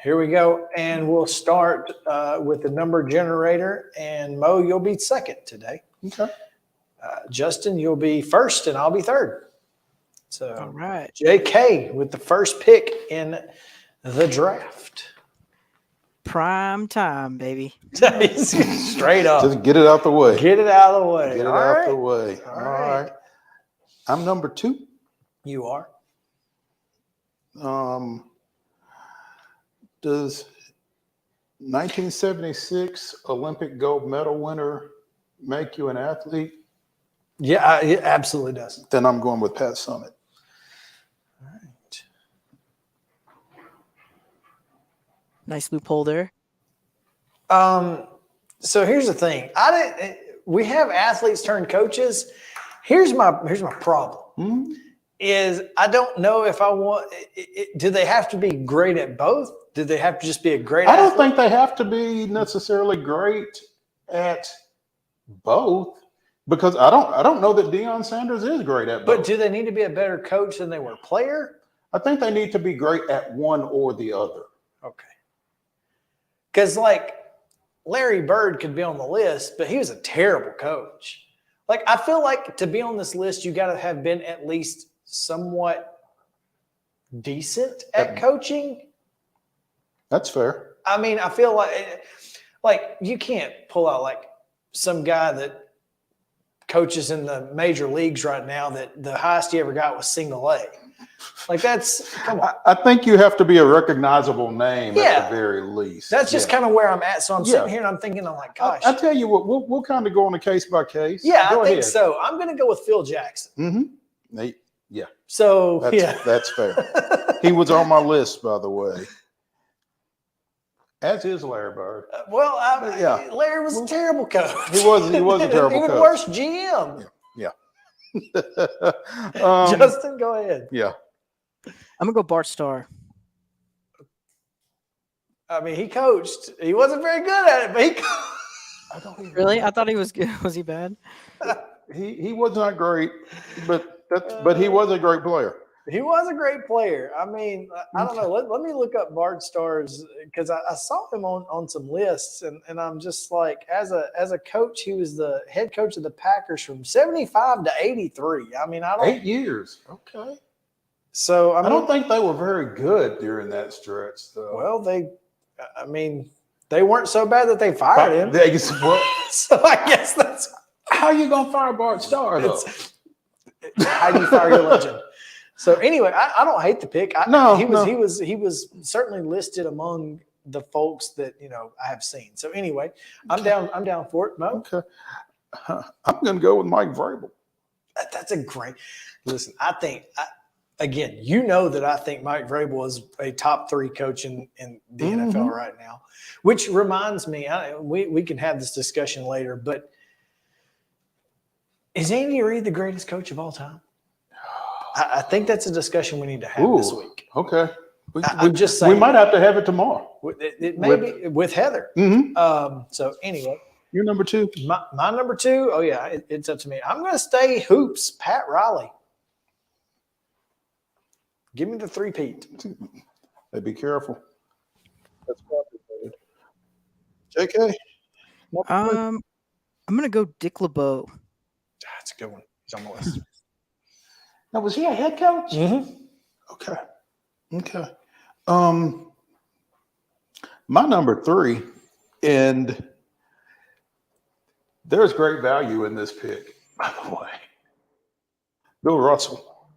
Here we go, and we'll start with the number generator. And Mo, you'll be second today. Okay. Justin, you'll be first, and I'll be third. So, All right. JK with the first pick in the draft. Prime time, baby. Straight up. Just get it out the way. Get it out of the way. Get it All out right. the way. All All right. right. I'm number 2. You are. Does 1976 Olympic gold medal winner make you an athlete? Yeah, it absolutely does. Then I'm going with Pat Summitt. All right. Nice loophole there. So here's the thing. We have athletes turned coaches. Here's my problem. Is I don't know if I want. Do they have to be great at both? Do they have to just be a great? I don't athlete? think they have to be necessarily great at both, because I don't know that Deion Sanders is great at both. But do they need to be a better coach than they were player? I think they need to be great at one or the other. Okay. Because like Larry Bird could be on the list, but he was a terrible coach. Like I feel like to be on this list, you got to have been at least somewhat decent at coaching. That's fair. I mean, I feel like you can't pull out like some guy that coaches in the major leagues right now that the highest he ever got was single A. Like that's come on. I think you have to be a recognizable name at the very least. That's just kind of where I'm at. So I'm sitting here and I'm thinking, I'm like, gosh. I tell you what, we'll kind of go on a case by case. Yeah, Go I think ahead. so. I'm going to go with Phil Jackson. Mm-hmm. Yeah. So that's fair. He was on my list, by the way. As is Larry Bird. Larry was a terrible coach. He was a terrible Even coach. worse GM. Yeah. Justin, go ahead. Yeah. I'm gonna go Bart Starr. I mean, he coached. He wasn't very good at it, but he Really? I thought he was good. Was he bad? He was not great, but he was a great player. He was a great player. I mean, I don't know. Let me look up Bart Starr's because I saw him on some lists, and I'm just like, as a coach, he was the head coach of the Packers from 75 to 83. I mean, 8 years. Okay. So I don't think they were very good during that stretch, though. Well, they weren't so bad that they fired him. So I guess that's how you gonna fire Bart Starr, though? How do you fire your legend? So anyway, I don't hate the pick. He was certainly listed among the folks that I have seen. So anyway, I'm down for it, Mo. Okay. I'm going to go with Mike Vrabel. That's a great. Listen, I think again, that I think Mike Vrabel is a top 3 coach in the NFL right now. Which reminds me, we can have this discussion later, but is Andy Reid the greatest coach of all time? I think that's a discussion we need to have this week. Okay. I'm just saying. We might have to have it tomorrow. It may be with Heather. So anyway. Your number 2? My number 2, oh yeah, it's up to me. I'm going to stay hoops, Pat Riley. Give me the 3-peat. Hey, be careful. That's complicated. JK? I'm going to go Dick LeBeau. That's a good one. He's on the list. Now, was he a head coach? Mm-hmm. Okay. My number 3, and there's great value in this pick, by the way. Bill Russell.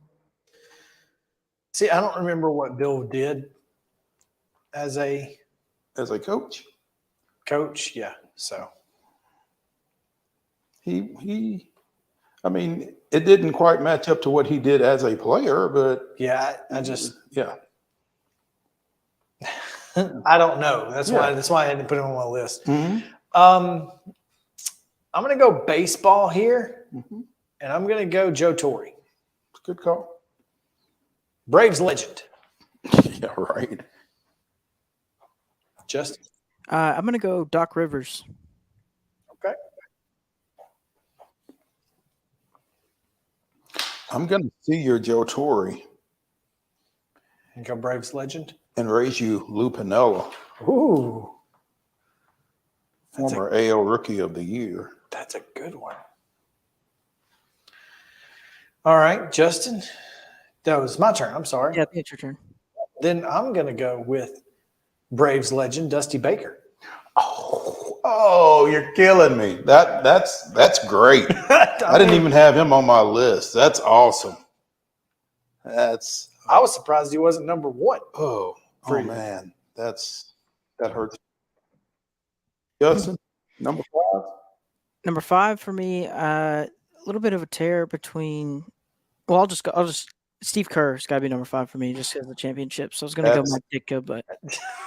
See, I don't remember what Bill did as a coach. Coach, yeah. So he I mean, it didn't quite match up to what he did as a player, but yeah, I don't know. That's why I didn't put him on my list. Mm-hmm. I'm going to go baseball here, and I'm going to go Joe Torre. Good call. Braves legend. Yeah, right. Justin? I'm going to go Doc Rivers. Okay. I'm going to see your Joe Torre. And go Braves legend? And raise you Lou Piniella. Ooh. Former AL Rookie of the Year. That's a good one. All right, Justin. That was my turn. I'm sorry. Yeah, it's your turn. Then I'm going to go with Braves legend Dusty Baker. Oh, you're killing me. That's great. I didn't even have him on my list. That's awesome. I was surprised he wasn't number 1. Oh man. That hurts. Justin, number 5. Number 5 for me, a little bit of a tear between. Well, I'll just Steve Kerr's got to be number 5 for me, just because of the championship. So I was going to go Mike Ditka, but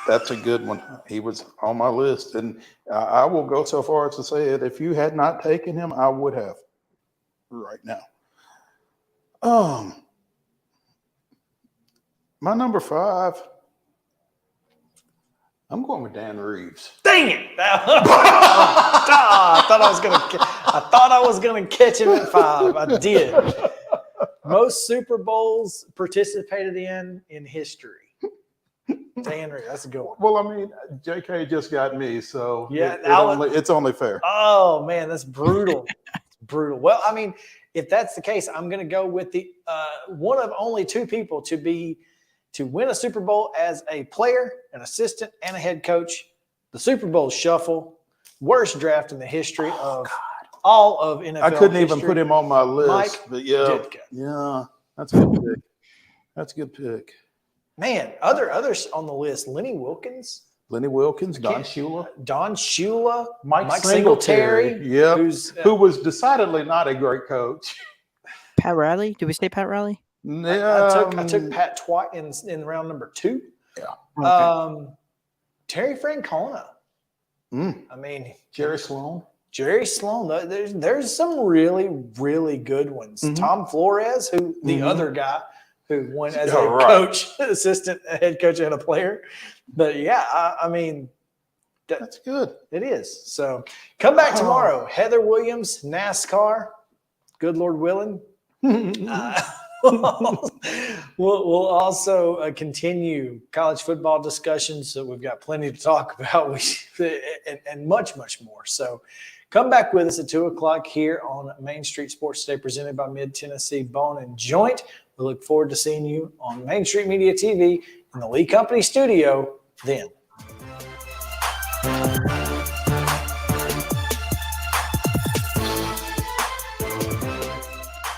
that's a good one. He was on my list, and I will go so far as to say that if you had not taken him, I would have. Right now. My number 5. I'm going with Dan Reeves. Dang it! I thought I was gonna catch him at 5. I did. Most Super Bowls participated in history. Dan Reeves, that's a good one. Well, I mean, JK just got me, so yeah, it's only fair. Oh man, that's brutal. It's brutal. Well, I mean, if that's the case, I'm gonna go with the one of only 2 people to win a Super Bowl as a player, an assistant, and a head coach. The Super Bowl shuffle, worst draft in the history of all of NFL. I couldn't even put him on my list. Mike but Ditka. Yeah, that's a good pick. That's a good pick. Man, others on the list: Lenny Wilkins, Don Shula, Mike Singletary. Yeah, who was decidedly not a great coach. Pat Riley. Did we say Pat Riley? I took Pat twice in round number 2. Yeah. Okay. Terry Francona. I mean, Jerry Sloan. There's some really, really good ones. Tom Flores, who the other guy who went as a coach, assistant head coach, and a player. But yeah, I mean, that's good. It is. So come back tomorrow. Heather Williams, NASCAR. Good Lord willing. We'll also continue college football discussions. So we've got plenty to talk about, and much, much more. So come back with us at 2:00 here on Main Street Sports Today, presented by Mid-Tennessee Bone and Joint. We look forward to seeing you on Main Street Media TV in the Lee Company studio then.